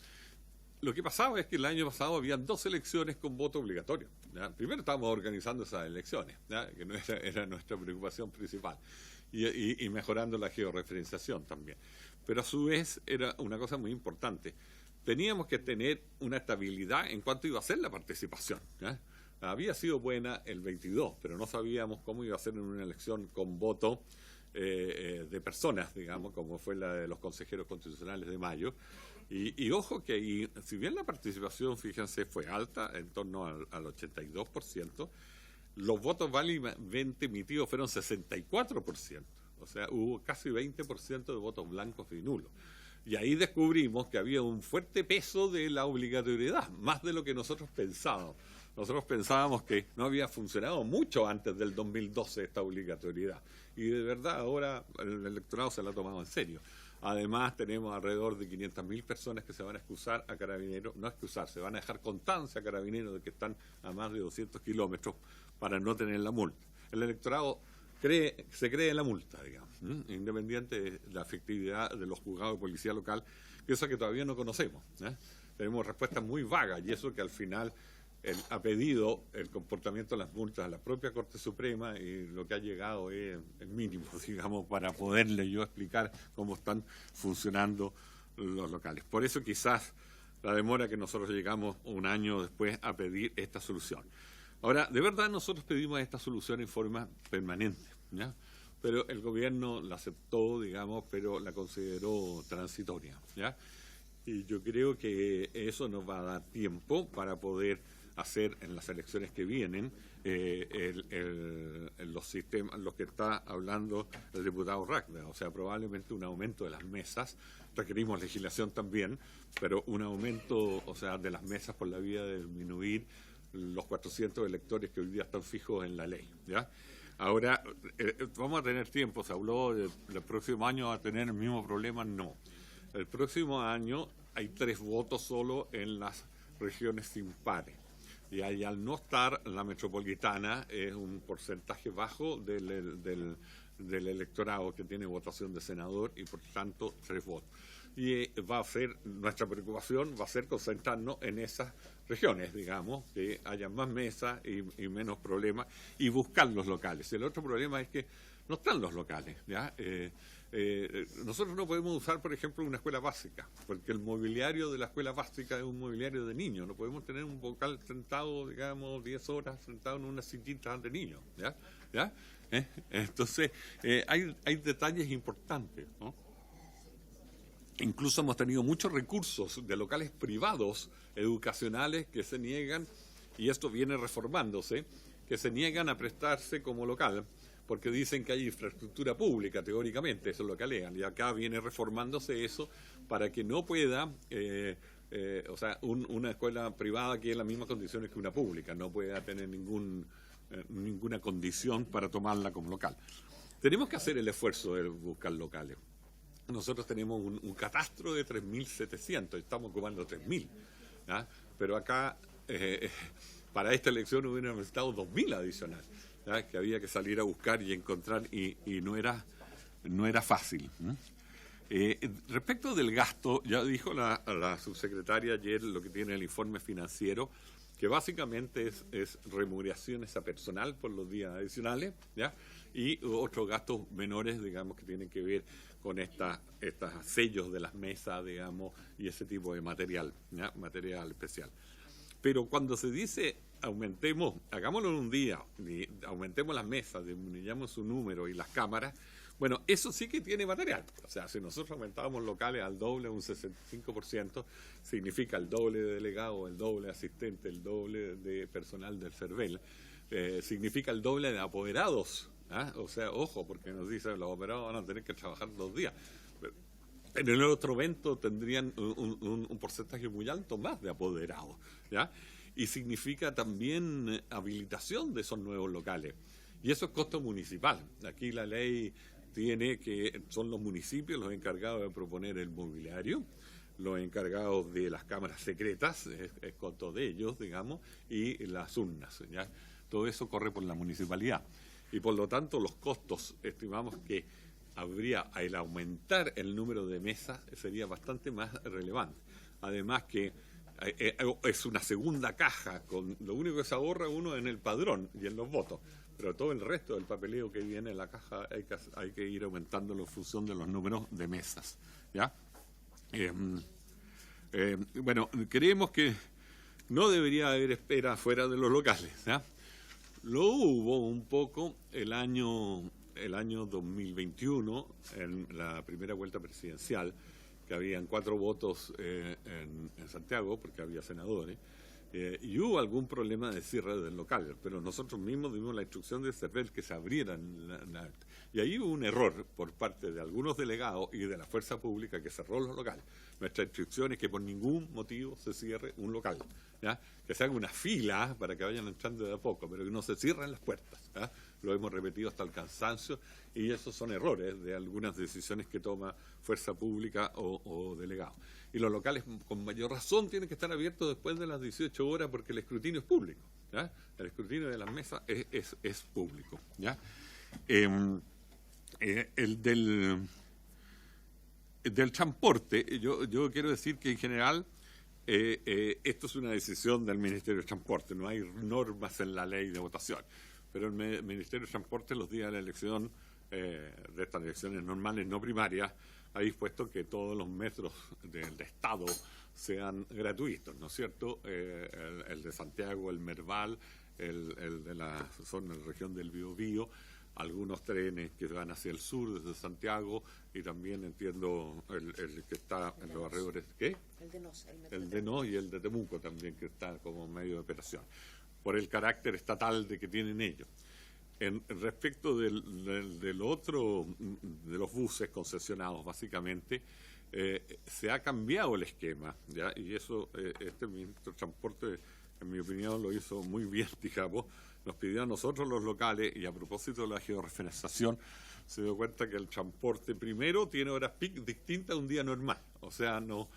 I: Lo que pasaba es que el año pasado habían 2 elecciones con voto obligatorio, ¿ya? Primero estábamos organizando esas elecciones, ¿ya? Que no era nuestra preocupación principal, y mejorando la georreferenciación también. Pero a su vez era una cosa muy importante. Teníamos que tener una estabilidad en cuanto iba a ser la participación, ¿ya? Había sido buena el 22, pero no sabíamos cómo iba a ser en una elección con voto de personas, digamos, como fue la de los consejeros constitucionales de mayo. Y ojo que ahí, si bien la participación, fíjense, fue alta, en torno al 82%, los votos válidamente emitidos fueron 64%. O sea, hubo casi 20% de votos blancos y nulos. Y ahí descubrimos que había un fuerte peso de la obligatoriedad, más de lo que nosotros pensábamos. Nosotros pensábamos que no había funcionado mucho antes del 2012 esta obligatoriedad. Y de verdad ahora el electorado se la ha tomado en serio. Además tenemos alrededor de 500.000 personas que se van a excusar a Carabineros, no excusar, se van a dejar constancia a Carabineros de que están a más de 200 kilómetros para no tener la multa. El electorado se cree en la multa, digamos, independiente de la efectividad de los juzgados de policía local, cosa que todavía no conocemos. Tenemos respuestas muy vagas y eso que al final ha pedido el comportamiento de las multas a la propia Corte Suprema y lo que ha llegado es mínimo, digamos, para poderle yo explicar cómo están funcionando los locales. Por eso quizás la demora que nosotros llegamos un año después a pedir esta solución. Ahora, de verdad nosotros pedimos esta solución en forma permanente, ¿ya? Pero el gobierno la aceptó, digamos, pero la consideró transitoria, ¿ya? Y yo creo que eso nos va a dar tiempo para poder hacer en las elecciones que vienen los sistemas, los que está hablando el diputado Ragda, o sea, probablemente un aumento de las mesas. Requerimos legislación también, pero un aumento, o sea, de las mesas por la vía de disminuir los 400 electores que hoy día están fijos en la ley, ¿ya? Ahora, vamos a tener tiempo, se habló del próximo año va a tener el mismo problema, no. El próximo año hay 3 votos solo en las regiones impares. Y ahí, al no estar la metropolitana, es un porcentaje bajo del electorado que tiene votación de senador y por tanto 3 votos. Y va a ser, nuestra preocupación va a ser concentrarnos en esas regiones, digamos, que haya más mesas y menos problemas y buscar los locales. El otro problema es que no están los locales, ¿ya? Nosotros no podemos usar, por ejemplo, una escuela básica, porque el mobiliario de la escuela básica es un mobiliario de niños. No podemos tener un local sentado, digamos, 10 horas sentado en una sillita de niños, ¿ya? Entonces, hay detalles importantes, ¿no? Incluso hemos tenido muchos recursos de locales privados educacionales que se niegan, y esto viene reformándose, que se niegan a prestarse como local, porque dicen que hay infraestructura pública, teóricamente, eso es lo que alegan, y acá viene reformándose eso para que no pueda, o sea, una escuela privada que en las mismas condiciones que una pública, no pueda tener ninguna condición para tomarla como local. Tenemos que hacer el esfuerzo de buscar locales. Nosotros tenemos un catastro de 3.700, estamos ocupando 3.000, ¿ya? Pero acá, para esta elección hubieran necesitado 2.000 adicionales, ¿ya? Que había que salir a buscar y encontrar y no era fácil. Respecto del gasto, ya dijo la subsecretaria ayer lo que tiene el informe financiero, que básicamente es remuneraciones a personal por los días adicionales, ¿ya? Y otros gastos menores, digamos, que tienen que ver con estos sellos de las mesas, digamos, y ese tipo de material, ¿ya? Material especial. Pero cuando se dice aumentemos, hagámoslo en un día, aumentemos las mesas, disminuyamos su número y las cámaras, bueno, eso sí que tiene material. O sea, si nosotros aumentábamos locales al doble, un 65%, significa el doble de delegados, el doble de asistentes, el doble de personal del CERVEL, significa el doble de apoderados. O sea, ojo, porque nos dicen los apoderados van a tener que trabajar 2 días. Pero en el otro evento tendrían un porcentaje muy alto más de apoderados, ¿ya? Y significa también habilitación de esos nuevos locales. Y eso es costo municipal. Aquí la ley tiene que son los municipios los encargados de proponer el mobiliario, los encargados de las cámaras secretas, es costo de ellos, digamos, y las urnas, ¿ya? Todo eso corre por la municipalidad. Y por lo tanto los costos, estimamos que el aumentar el número de mesas sería bastante más relevante. Además que es una segunda caja, con lo único que se ahorra uno en el padrón y en los votos, pero todo el resto del papeleo que viene en la caja hay que ir aumentándolo en función de los números de mesas, ¿ya? Bueno, creemos que no debería haber espera fuera de los locales, ¿ya? Lo hubo un poco el año 2021, en la primera vuelta presidencial, que habían 4 votos en Santiago, porque había senadores, y hubo algún problema de cierre del local, pero nosotros mismos dimos la instrucción de CERVEL que se abrieran y ahí hubo un error por parte de algunos delegados y de la fuerza pública que cerró los locales. Nuestra instrucción es que por ningún motivo se cierre un local, ¿ya? Que se haga una fila para que vayan entrando de a poco, pero que no se cierren las puertas, ¿ya? Lo hemos repetido hasta el cansancio y esos son errores de algunas decisiones que toma fuerza pública o delegados. Y los locales con mayor razón tienen que estar abiertos después de las 18 horas porque el escrutinio es público, ¿ya? El escrutinio de las mesas es público, ¿ya? El del transporte, yo quiero decir que en general esto es una decisión del Ministerio de Transporte, no hay normas en la ley de votación, pero el Ministerio de Transporte los días de la elección, de estas elecciones normales no primarias, ha dispuesto que todos los metros del Estado sean gratuitos, ¿no es cierto? El de Santiago, el Merval, el de la zona, la región del Biobío, algunos trenes que van hacia el sur desde Santiago y también entiendo el que está en los alrededores, ¿qué? El de Nos y el de Temuco también, que está como medio de operación, por el carácter estatal de que tienen ellos. Respecto del otro, de los buses concesionados, básicamente, se ha cambiado el esquema, ¿ya? Y eso, este ministro de Transporte, en mi opinión, lo hizo muy bien, digamos. Nos pidió a nosotros los locales, y a propósito de la georreferenciación, se dio cuenta que el transporte primero tiene horas peak distintas a un día normal. O sea, no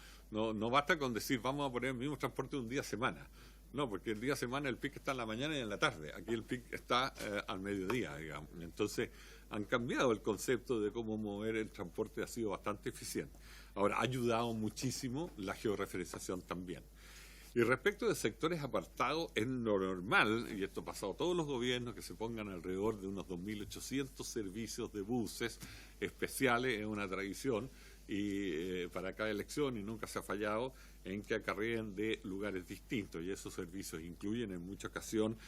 I: basta con decir vamos a poner el mismo transporte un día a semana. No, porque el día a semana el pic está en la mañana y en la tarde. Aquí el pic está al mediodía, digamos. Entonces, han cambiado el concepto de cómo mover el transporte, ha sido bastante eficiente. Ahora, ha ayudado muchísimo la georreferenciación también. Y respecto de sectores apartados, es lo normal, y esto ha pasado a todos los gobiernos, que se pongan alrededor de unos 2.800 servicios de buses especiales, es una tradición, y para cada elección, y nunca se ha fallado, en que acarreen de lugares distintos, y esos servicios incluyen en mucha ocasión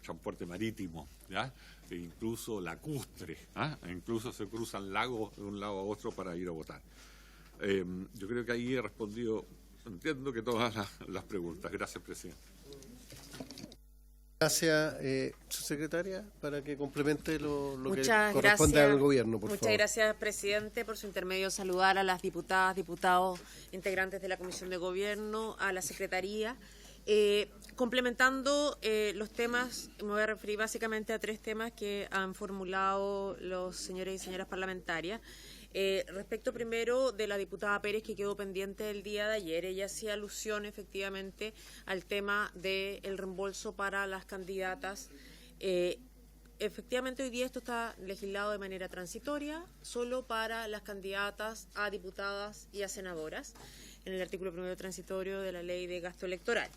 I: transporte marítimo, ¿ya? E incluso lacustre, ¿ah? E incluso se cruzan lagos de un lado a otro para ir a votar. Yo creo que ahí he respondido, entiendo que todas las preguntas. Gracias, presidente.
A: Gracias, subsecretaria, para que complemente lo que
J: Muchas
A: corresponde
J: gracias.
A: al gobierno, por
J: Muchas
A: favor.
J: gracias, presidente. Por su intermedio, saludar a las diputadas, diputados, integrantes de la Comisión de Gobierno, a la Secretaría. Complementando los temas, me voy a referir básicamente a 3 temas que han formulado los señores y señoras parlamentarias. Respecto primero de la diputada Pérez, que quedó pendiente el día de ayer, ella hacía alusión efectivamente al tema del reembolso para las candidatas. Efectivamente hoy día esto está legislado de manera transitoria, solo para las candidatas a diputadas y a senadoras, en el artículo primero transitorio de la ley de gasto electoral.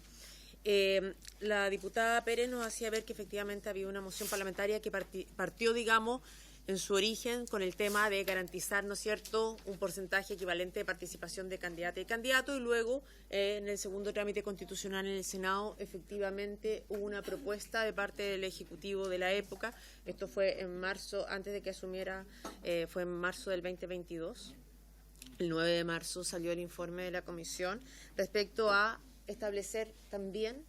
J: La diputada Pérez nos hacía ver que efectivamente había una moción parlamentaria que partió, digamos, en su origen con el tema de garantizar, ¿no es cierto?, un porcentaje equivalente de participación de candidata y candidato, y luego en el segundo trámite constitucional en el Senado efectivamente hubo una propuesta de parte del Ejecutivo de la época. Esto fue en marzo, antes de que asumiera, fue en marzo del 2022. El 9 de marzo salió el informe de la Comisión respecto a establecer también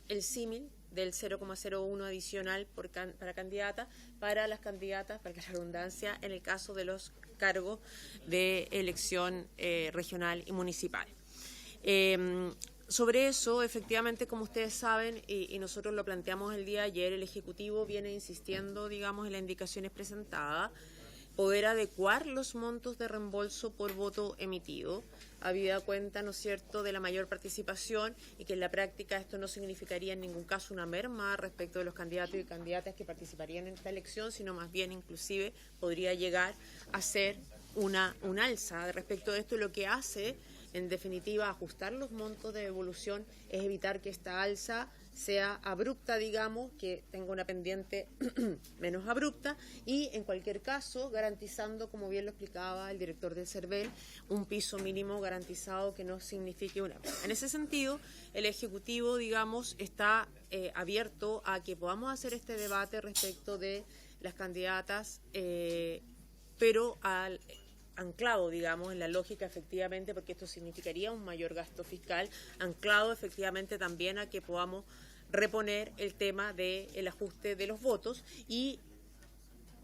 J: el símil del 0,01 adicional para candidata, para las candidatas, para que la redundancia, en el caso de los cargos de elección regional y municipal. Sobre eso, efectivamente, como ustedes saben, y nosotros lo planteamos el día de ayer, el Ejecutivo viene insistiendo, digamos, en las indicaciones presentadas, poder adecuar los montos de reembolso por voto emitido, habida cuenta, ¿no es cierto?, de la mayor participación, y que en la práctica esto no significaría en ningún caso una merma respecto de los candidatos y candidatas que participarían en esta elección, sino más bien inclusive podría llegar a ser una alza. Respecto de esto, lo que hace, en definitiva, ajustar los montos de devolución es evitar que esta alza sea abrupta, digamos, que tenga una pendiente menos abrupta, y en cualquier caso garantizando, como bien lo explicaba el director del CERVEL, un piso mínimo garantizado que no signifique una. En ese sentido, el Ejecutivo, digamos, está abierto a que podamos hacer este debate respecto de las candidatas, pero anclado, digamos, en la lógica efectivamente, porque esto significaría un mayor gasto fiscal, anclado efectivamente también a que podamos reponer el tema del ajuste de los votos y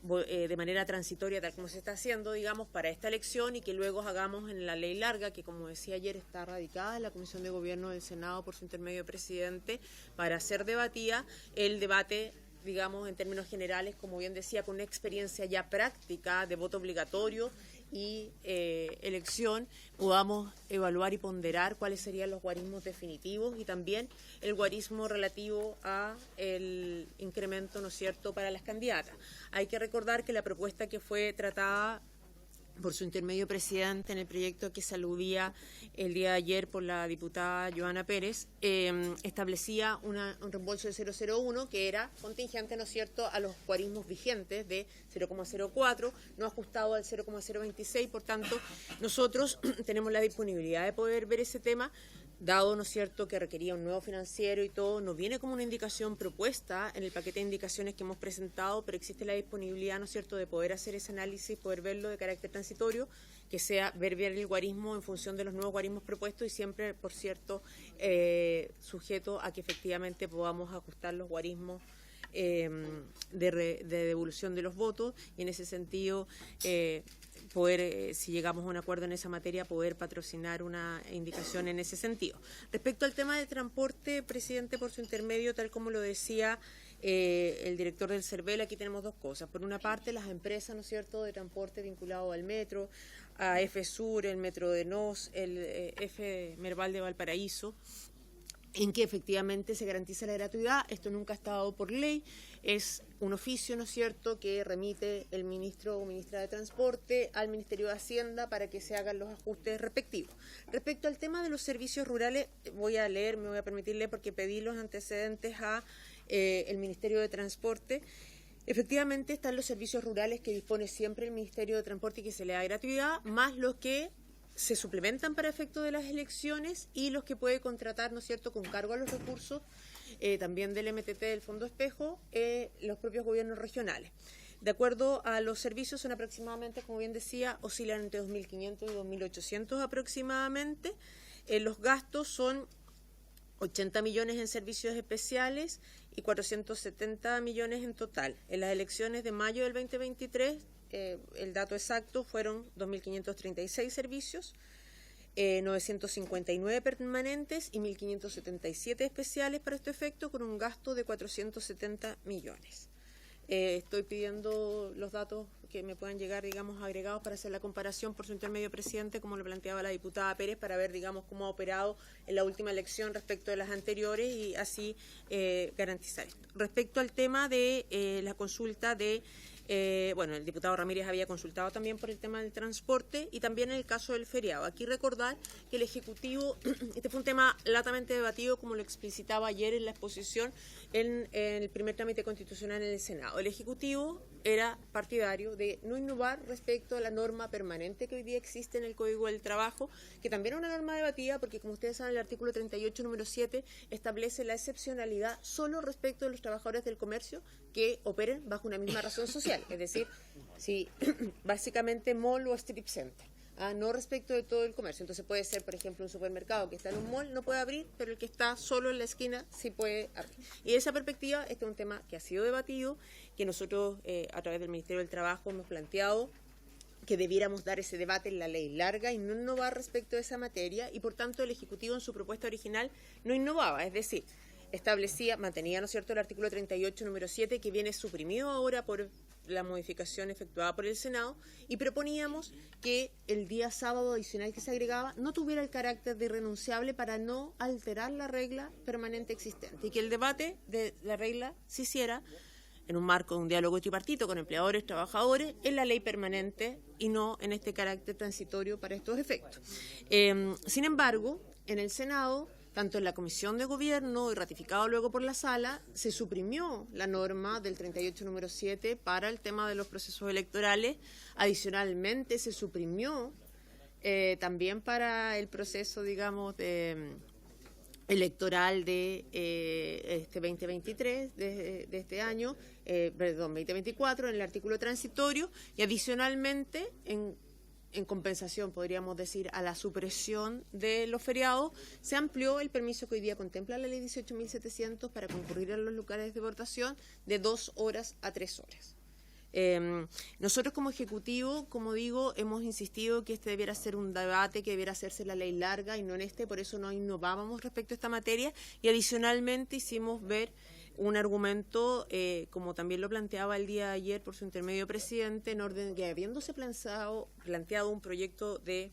J: de manera transitoria, tal como se está haciendo, digamos, para esta elección, y que luego hagamos en la ley larga, que como decía ayer está radicada en la Comisión de Gobierno del Senado por su intermedio presidente, para ser debatida, el debate, digamos, en términos generales, como bien decía, con una experiencia ya práctica de voto obligatorio y elección, podamos evaluar y ponderar cuáles serían los guarismos definitivos y también el guarismo relativo a el incremento, ¿no es cierto?, para las candidatas. Hay que recordar que la propuesta que fue tratada por su intermedio presidente en el proyecto que se aludía el día de ayer por la diputada Joana Pérez, establecía un reembolso de 0,01 que era contingente, ¿no es cierto?, a los guarismos vigentes de 0,04, no ajustado al 0,026, por tanto, nosotros tenemos la disponibilidad de poder ver ese tema, dado, ¿no es cierto?, que requería un nuevo financiero y todo, nos viene como una indicación propuesta en el paquete de indicaciones que hemos presentado, pero existe la disponibilidad, ¿no es cierto?, de poder hacer ese análisis, poder verlo de carácter transitorio, que sea ver bien el guarismo en función de los nuevos guarismos propuestos y siempre, por cierto, sujeto a que efectivamente podamos ajustar los guarismos de devolución de los votos y en ese sentido poder, si llegamos a un acuerdo en esa materia, poder patrocinar una indicación en ese sentido. Respecto al tema de transporte, presidente, por su intermedio, tal como lo decía el director del CERVEL, aquí tenemos dos cosas. Por una parte, las empresas, ¿no es cierto?, de transporte vinculado al metro, a FSUR, el Metro de Nos, el F Merval de Valparaíso, en que efectivamente se garantiza la gratuidad. Esto nunca ha estado por ley, es un oficio, ¿no es cierto?, que remite el ministro o ministra de Transporte al Ministerio de Hacienda para que se hagan los ajustes respectivos. Respecto al tema de los servicios rurales, voy a leer, me voy a permitir leer porque pedí los antecedentes a el Ministerio de Transporte. Efectivamente están los servicios rurales que dispone siempre el Ministerio de Transporte y que se le da gratuidad, más los que se suplementan para efecto de las elecciones y los que puede contratar, ¿no es cierto?, con cargo a los recursos también del MTT, del Fondo Espejo, los propios gobiernos regionales. De acuerdo a los servicios, son aproximadamente, como bien decía, oscilan entre 2.500 y 2.800 aproximadamente. Los gastos son 80 millones en servicios especiales y 470 millones en total. En las elecciones de mayo del 2023, el dato exacto fueron 2.536 servicios, 959 permanentes y 1.577 especiales para este efecto, con un gasto de 470 millones. Estoy pidiendo los datos que me puedan llegar, digamos, agregados para hacer la comparación por su intermedio, presidente, como lo planteaba la diputada Pérez, para ver, digamos, cómo ha operado en la última elección respecto de las anteriores y así garantizar esto. Respecto al tema de la consulta de el diputado Ramírez había consultado también por el tema del transporte y también en el caso del feriado. Aquí recordar que el Ejecutivo, este fue un tema latamente debatido, como lo explicitaba ayer en la exposición en el primer trámite constitucional en el Senado. El Ejecutivo era partidario de no innovar respecto a la norma permanente que hoy día existe en el Código del Trabajo, que también es una norma debatida porque, como ustedes saben, el artículo 38, número 7, establece la excepcionalidad solo respecto de los trabajadores del comercio que operen bajo una misma razón social, es decir, si básicamente mall o strip center. No respecto de todo el comercio. Entonces puede ser, por ejemplo, un supermercado que está en un mall no puede abrir, pero el que está solo en la esquina sí puede abrir. Y de esa perspectiva, este es un tema que ha sido debatido, que nosotros a través del Ministerio del Trabajo hemos planteado que debiéramos dar ese debate en la ley larga y no innovar respecto de esa materia, y por tanto el Ejecutivo en su propuesta original no innovaba, es decir, mantenía, ¿no es cierto?, el artículo 38, número 7, que viene suprimido ahora por la modificación efectuada por el Senado, y proponíamos que el día sábado adicional que se agregaba no tuviera el carácter de irrenunciable para no alterar la regla permanente existente, y que el debate de la regla se hiciera en un marco de un diálogo tripartito con empleadores, trabajadores, en la ley permanente y no en este carácter transitorio para estos efectos. Sin embargo, en el Senado, tanto en la Comisión de Gobierno y ratificado luego por la Sala, se suprimió la norma del 38 número 7 para el tema de los procesos electorales. Adicionalmente, se suprimió también para el proceso, digamos, electoral de este 2023, de este año, 2024, en el artículo transitorio, y adicionalmente, en compensación, podríamos decir, a la supresión de los feriados, se amplió el permiso que hoy día contempla la ley 18.700 para concurrir a los lugares de votación de 2 horas a 3 horas. Nosotros como Ejecutivo, como digo, hemos insistido que este debiera ser un debate, que debiera hacerse la ley larga y no en este, por eso no innovábamos respecto a esta materia y adicionalmente hicimos ver un argumento, como también lo planteaba el día de ayer por su intermedio presidente, en orden que habiéndose planteado un proyecto de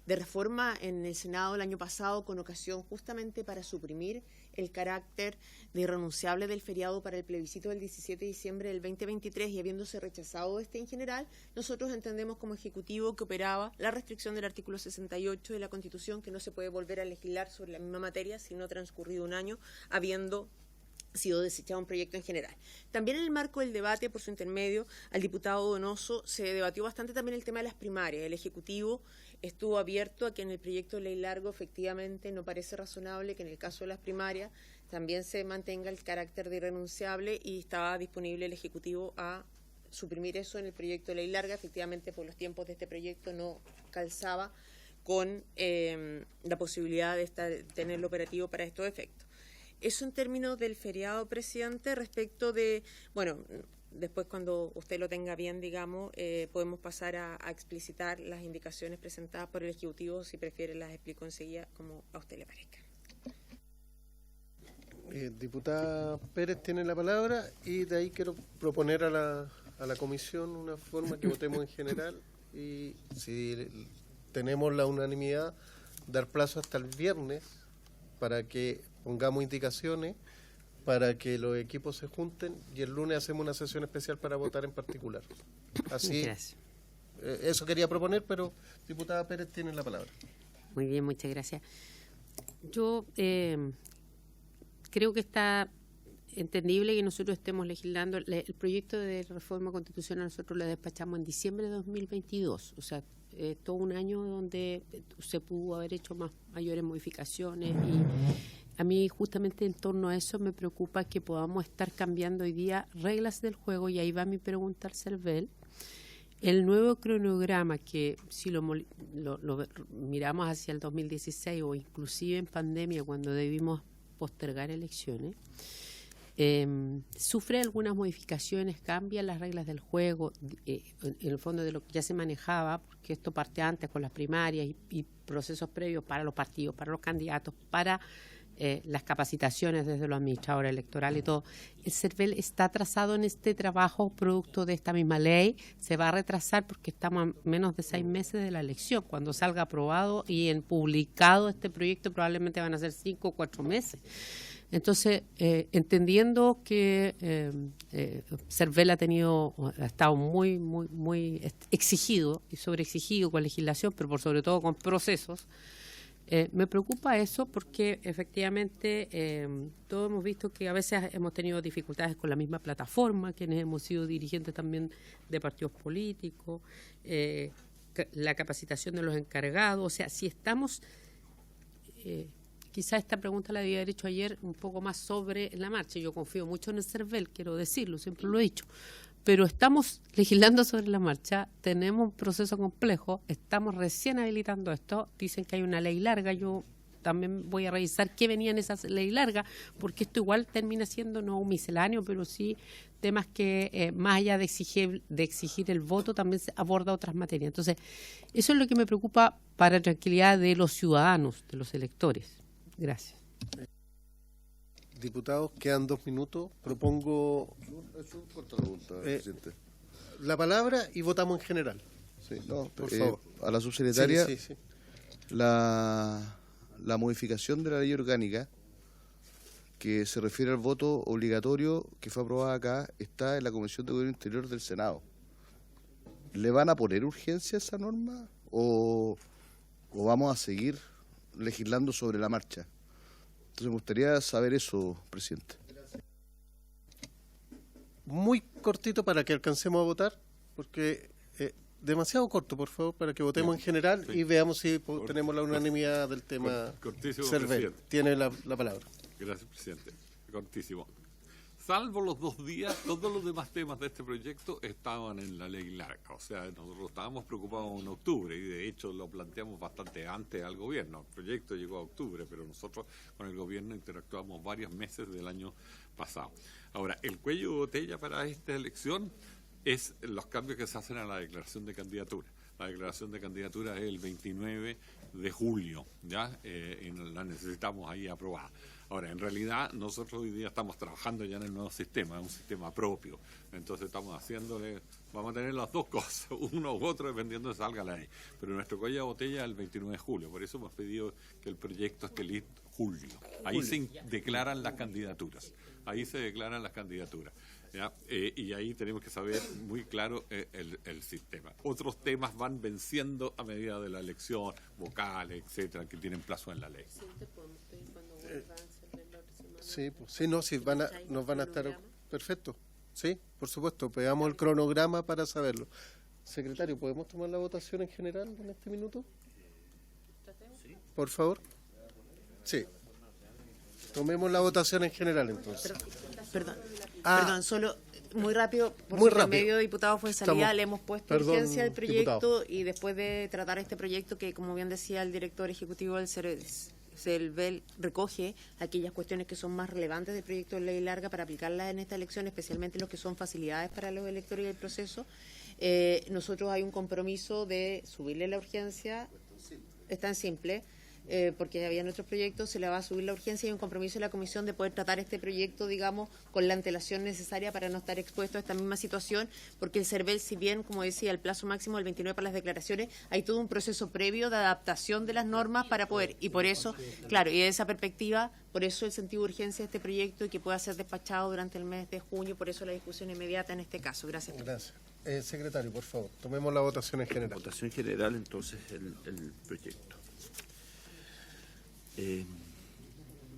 J: reforma en el Senado el año pasado con ocasión justamente para suprimir el carácter de irrenunciable del feriado para el plebiscito del 17 de diciembre del 2023 y habiéndose rechazado este en general, nosotros entendemos como Ejecutivo que operaba la restricción del artículo 68 de la Constitución, que no se puede volver a legislar sobre la misma materia si no ha transcurrido un año habiendo sido desechado un proyecto en general. También en el marco del debate, por su intermedio, al diputado Donoso se debatió bastante también el tema de las primarias. El Ejecutivo estuvo abierto a que en el proyecto de ley largo efectivamente no parece razonable que en el caso de las primarias también se mantenga el carácter de irrenunciable y estaba disponible el Ejecutivo a suprimir eso en el proyecto de ley larga. Efectivamente, por los tiempos de este proyecto no calzaba con la posibilidad de tenerlo operativo para estos efectos. Eso en términos del feriado, presidente, respecto de, bueno, después cuando usted lo tenga bien, digamos, podemos pasar a explicitar las indicaciones presentadas por el Ejecutivo, si prefiere las explico enseguida como a usted le parezca.
A: Diputada Pérez tiene la palabra y de ahí quiero proponer a la comisión una forma que votemos en general y si tenemos la unanimidad, dar plazo hasta el viernes para que pongamos indicaciones para que los equipos se junten y el lunes hacemos una sesión especial para votar en particular. Así, eso quería proponer, pero diputada Pérez tiene la palabra.
H: Muy bien, muchas gracias. Yo creo que está entendible que nosotros estemos legislando. El proyecto de reforma constitucional nosotros lo despachamos en diciembre de 2022, o sea, todo un año donde se pudo haber hecho mayores modificaciones y a mí justamente en torno a eso me preocupa que podamos estar cambiando hoy día reglas del juego y ahí va mi pregunta al CERVEL. El nuevo cronograma que si lo miramos hacia el 2016 o inclusive en pandemia cuando debimos postergar elecciones, sufre algunas modificaciones, cambian las reglas del juego, en el fondo de lo que ya se manejaba, porque esto parte antes con las primarias y procesos previos para los partidos, para los candidatos, para las capacitaciones desde los administradores electorales y todo. El CERVEL está atrasado en este trabajo producto de esta misma ley, se va a retrasar porque estamos a menos de 6 meses de la elección. Cuando salga aprobado y en publicado este proyecto probablemente van a ser 5 o 4 meses. Entonces, entendiendo que CERVEL ha estado muy exigido y sobreexigido con legislación, pero por sobre todo con procesos, me preocupa eso porque efectivamente todos hemos visto que a veces hemos tenido dificultades con la misma plataforma, quienes hemos sido dirigentes también de partidos políticos, la capacitación de los encargados, o sea, si estamos... Quizá esta pregunta la había hecho ayer un poco más sobre la marcha. Yo confío mucho en el CERVEL, quiero decirlo, siempre lo he dicho. Pero estamos legislando sobre la marcha, tenemos un proceso complejo, estamos recién habilitando esto. Dicen que hay una ley larga, yo también voy a revisar qué venía en esa ley larga, porque esto igual termina siendo no un misceláneo, pero sí temas que más allá de exigir el voto, también se aborda otras materias. Entonces, eso es lo que me preocupa para la tranquilidad de los ciudadanos, de los electores. Gracias.
A: Diputados, quedan 2 minutos. Propongo la palabra y votamos en general.
F: Sí, no,
A: por favor.
F: A la subsecretaria,
A: sí.
F: La modificación de la ley orgánica que se refiere al voto obligatorio que fue aprobada acá está en la Comisión de Gobierno Interior del Senado. ¿Le van a poner urgencia a esa norma o vamos a seguir legislando sobre la marcha? Entonces me gustaría saber eso, presidente.
A: Muy cortito para que alcancemos a votar, porque demasiado corto, por favor, para que votemos en general y veamos si tenemos la unanimidad del tema.
I: Cortísimo,
A: CERVEL,
I: presidente.
A: tiene la palabra.
I: Gracias, presidente. Cortísimo. salvo los 2 días, todos los demás temas de este proyecto estaban en la ley larga. O sea, nosotros estábamos preocupados en octubre y de hecho lo planteamos bastante antes al gobierno. El proyecto llegó a octubre, pero nosotros con el gobierno interactuamos varios meses del año pasado. Ahora, el cuello de botella para esta elección es los cambios que se hacen a la declaración de candidatura. La declaración de candidatura es el 29 de julio, ¿ya? Y la necesitamos ahí aprobada. Ahora, en realidad, nosotros hoy día estamos trabajando ya en el nuevo sistema, es un sistema propio. Entonces estamos haciéndole, vamos a tener las dos cosas, uno u otro, dependiendo de salga la ley. Pero nuestro cuello de botella es el 29 de julio, por eso hemos pedido que el proyecto esté listo julio. Ahí se declaran las candidaturas. ¿Ya? Y ahí tenemos que saber muy claro el sistema. Otros temas van venciendo a medida de la elección, vocales, etcétera, que tienen plazo en la ley.
A: Sí, pues, sí, no, sí, nos van a estar... Perfecto, sí, por supuesto, pegamos el cronograma para saberlo. Secretario, ¿podemos tomar la votación en general en este minuto? Por favor. Sí. Tomemos la votación en general, entonces.
J: Perdón, solo muy rápido, por
A: muy
J: su
A: rápido.
J: medio diputado fue en salida,
A: Estamos-
J: le hemos puesto
A: Perdón,
J: urgencia al proyecto
A: diputado.
J: y después de tratar este proyecto que, como bien decía el director ejecutivo del CERVEL, recoge aquellas cuestiones que son más relevantes del proyecto de ley larga para aplicarlas en esta elección, especialmente los que son facilidades para los electores y el proceso. Nosotros hay un compromiso de subirle la urgencia, es tan simple, porque había otros proyectos, se le va a subir la urgencia y un compromiso de la comisión de poder tratar este proyecto, digamos, con la antelación necesaria para no estar expuesto a esta misma situación, porque el CERVEL, si bien, como decía, el plazo máximo del 29 para las declaraciones, hay todo un proceso previo de adaptación de las normas para poder, y por eso, claro, y de esa perspectiva, por eso el sentido de urgencia de este proyecto y que pueda ser despachado durante el mes de junio, por eso la discusión inmediata en este caso. Gracias.
A: Gracias. Secretario, por favor, tomemos la votación en general.
B: Votación general, entonces, el proyecto.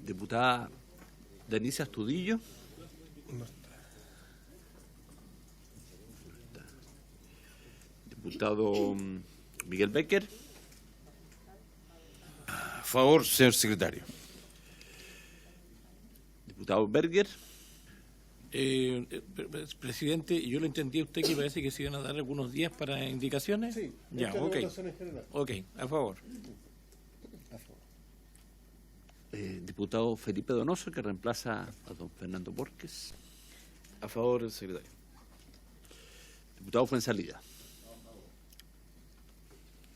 B: Diputada Denise Astudillo.
A: No
B: está. Diputado Miguel Becker.
C: A favor, señor secretario.
B: Diputado Berger.
K: Presidente, yo lo entendí a usted que parece que se iban a dar algunos días para indicaciones.
A: Sí,
K: ya,
A: esta es la
K: ok.
A: votación en general.
K: Ok, a favor.
B: Diputado Felipe Donoso, que reemplaza a don Fernando Borges.
E: A favor, secretario.
B: Diputado Fuensalida.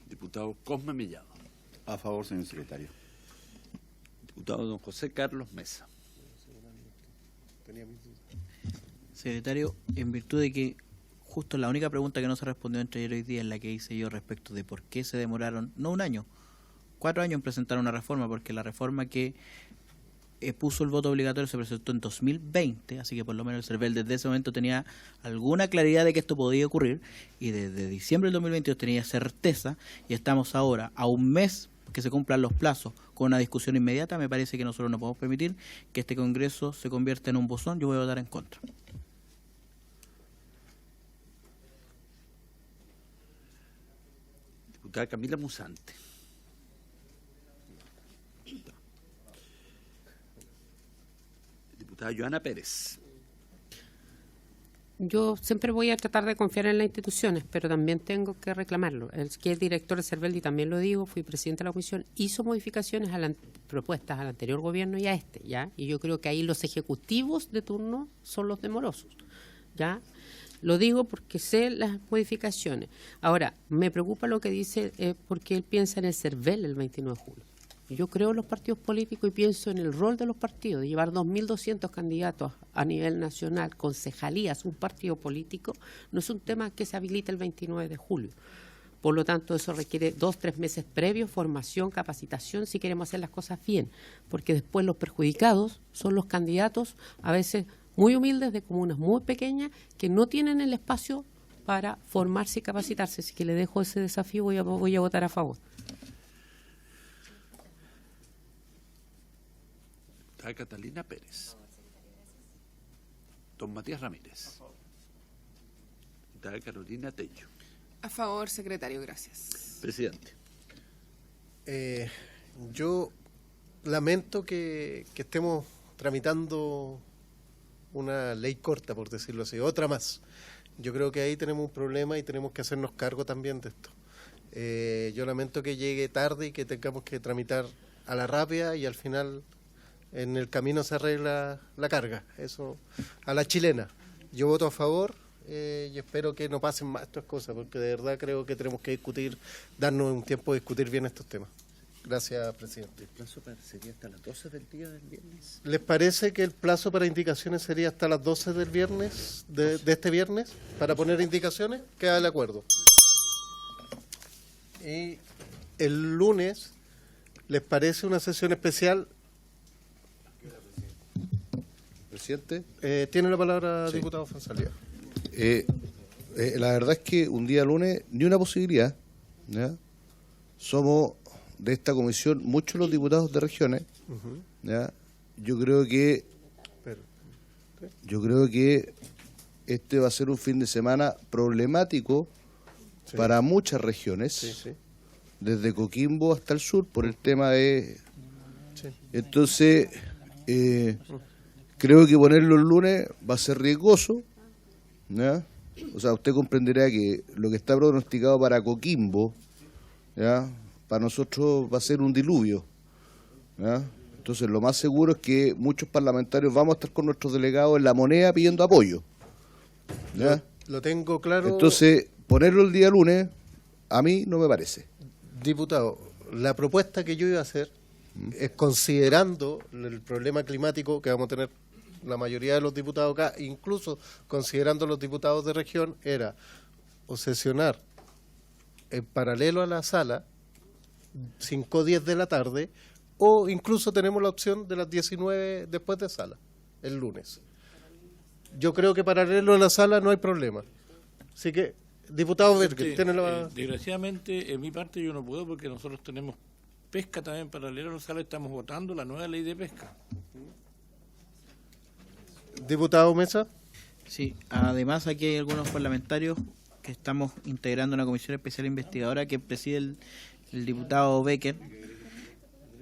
B: Diputado Cosme Mellado.
L: A favor, señor secretario.
B: Diputado don José Carlos Mesa.
M: Secretario, en virtud de que justo la única pregunta que no se respondió entre ayer y hoy día es la que hice yo respecto de por qué se demoraron, no un año, 4 años en presentar una reforma, porque la reforma que puso el voto obligatorio se presentó en 2020, así que por lo menos el CERVEL desde ese momento tenía alguna claridad de que esto podía ocurrir, y desde diciembre del 2022 tenía certeza, y estamos ahora a un mes que se cumplan los plazos con una discusión inmediata. Me parece que nosotros no podemos permitir que este Congreso se convierta en un buzón. Yo voy a votar en contra.
B: Diputada Camila Musante. Diputada Joana Pérez.
H: Yo siempre voy a tratar de confiar en las instituciones, pero también tengo que reclamarlo. El que es director de CERVEL, y también lo digo, fui presidente de la comisión, hizo modificaciones a las propuestas al anterior gobierno y a este, ¿ya? Y yo creo que ahí los ejecutivos de turno son los demorosos, ¿ya? Lo digo porque sé las modificaciones. Ahora, me preocupa lo que dice, porque él piensa en el CERVEL el 29 de julio. Yo creo en los partidos políticos y pienso en el rol de los partidos, de llevar 2.200 candidatos a nivel nacional, concejalías, un partido político, no es un tema que se habilite el 29 de julio. Por lo tanto, eso requiere 2-3 meses previos, formación, capacitación, si queremos hacer las cosas bien, porque después los perjudicados son los candidatos, a veces muy humildes, de comunas muy pequeñas, que no tienen el espacio para formarse y capacitarse. Así que le dejo ese desafío, voy a votar a favor.
B: Diputada Catalina Pérez. Don Matías Ramírez. Diputada Carolina Tello.
N: A favor, secretario, gracias.
B: Presidente.
A: Yo lamento que estemos tramitando una ley corta, por decirlo así, otra más. Yo creo que ahí tenemos un problema y tenemos que hacernos cargo también de esto. Yo lamento que llegue tarde y que tengamos que tramitar a la rápida y al final en el camino se arregla la carga, eso a la chilena. Yo voto a favor y espero que no pasen más estas cosas, porque de verdad creo que tenemos que discutir, darnos un tiempo de discutir bien estos temas. Gracias, presidente.
B: ¿El plazo sería hasta las 12 del día del viernes?
A: ¿Les parece que el plazo para indicaciones sería hasta las 12 del viernes, de este viernes, para poner indicaciones? Queda de acuerdo. Y el lunes, ¿les parece una sesión especial?
F: Presidente.
A: Tiene la palabra,
F: Sí.
A: diputado Fonsalía.
F: La verdad es que un día lunes, ni una posibilidad. ¿Ya? Somos de esta comisión muchos los diputados de regiones. ¿Ya? Yo creo que este va a ser un fin de semana problemático para muchas regiones, desde Coquimbo hasta el sur, por el tema de... Entonces, creo que ponerlo el lunes va a ser riesgoso, ¿ya? O sea, usted comprenderá que lo que está pronosticado para Coquimbo, ¿ya?, para nosotros va a ser un diluvio, ¿ya? Entonces, lo más seguro es que muchos parlamentarios vamos a estar con nuestros delegados en La Moneda pidiendo apoyo, ¿ya?
A: Lo tengo claro.
F: Entonces, ponerlo el día lunes, a mí no me parece.
A: Diputado, la propuesta que yo iba a hacer es, considerando el problema climático que vamos a tener la mayoría de los diputados acá, incluso considerando los diputados de región, era o sesionar en paralelo a la sala 5 o 10 de la tarde, o incluso tenemos la opción de las 19 después de sala, el lunes. Yo creo que paralelo a la sala no hay problema. Así que, diputado Berger, tiene la...
K: Desgraciadamente, en mi parte yo no puedo porque nosotros tenemos pesca también paralelo a la sala, estamos votando la nueva ley de pesca.
A: Diputado Mesa.
M: Sí, además aquí hay algunos parlamentarios que estamos integrando una comisión especial investigadora que preside el diputado Becker,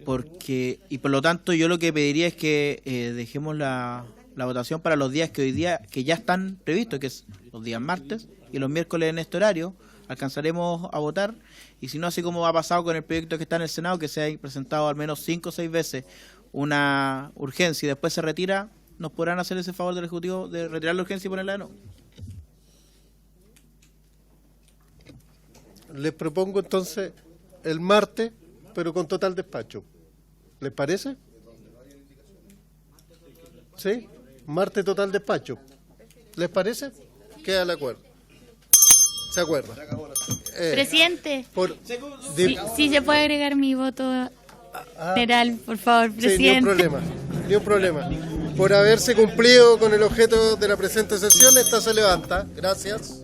M: porque, y por lo tanto yo lo que pediría es que dejemos la votación para los días que hoy día, que ya están previstos, que es los días martes y los miércoles en este horario, alcanzaremos a votar, y si no, así como ha pasado con el proyecto que está en el Senado, que se ha presentado al menos 5 o 6 veces una urgencia y después se retira, ¿nos podrán hacer ese favor del Ejecutivo de retirar la urgencia y ponerla de nuevo?
A: Les propongo entonces el martes, pero con total despacho. ¿Les parece? ¿Sí? Martes total despacho. ¿Les parece? Queda de acuerdo. ¿Se acuerda?
O: Presidente, sí se puede agregar mi voto general, por favor, presidente.
A: Sí, ni un problema. Por haberse cumplido con el objeto de la presente sesión, esta se levanta. Gracias.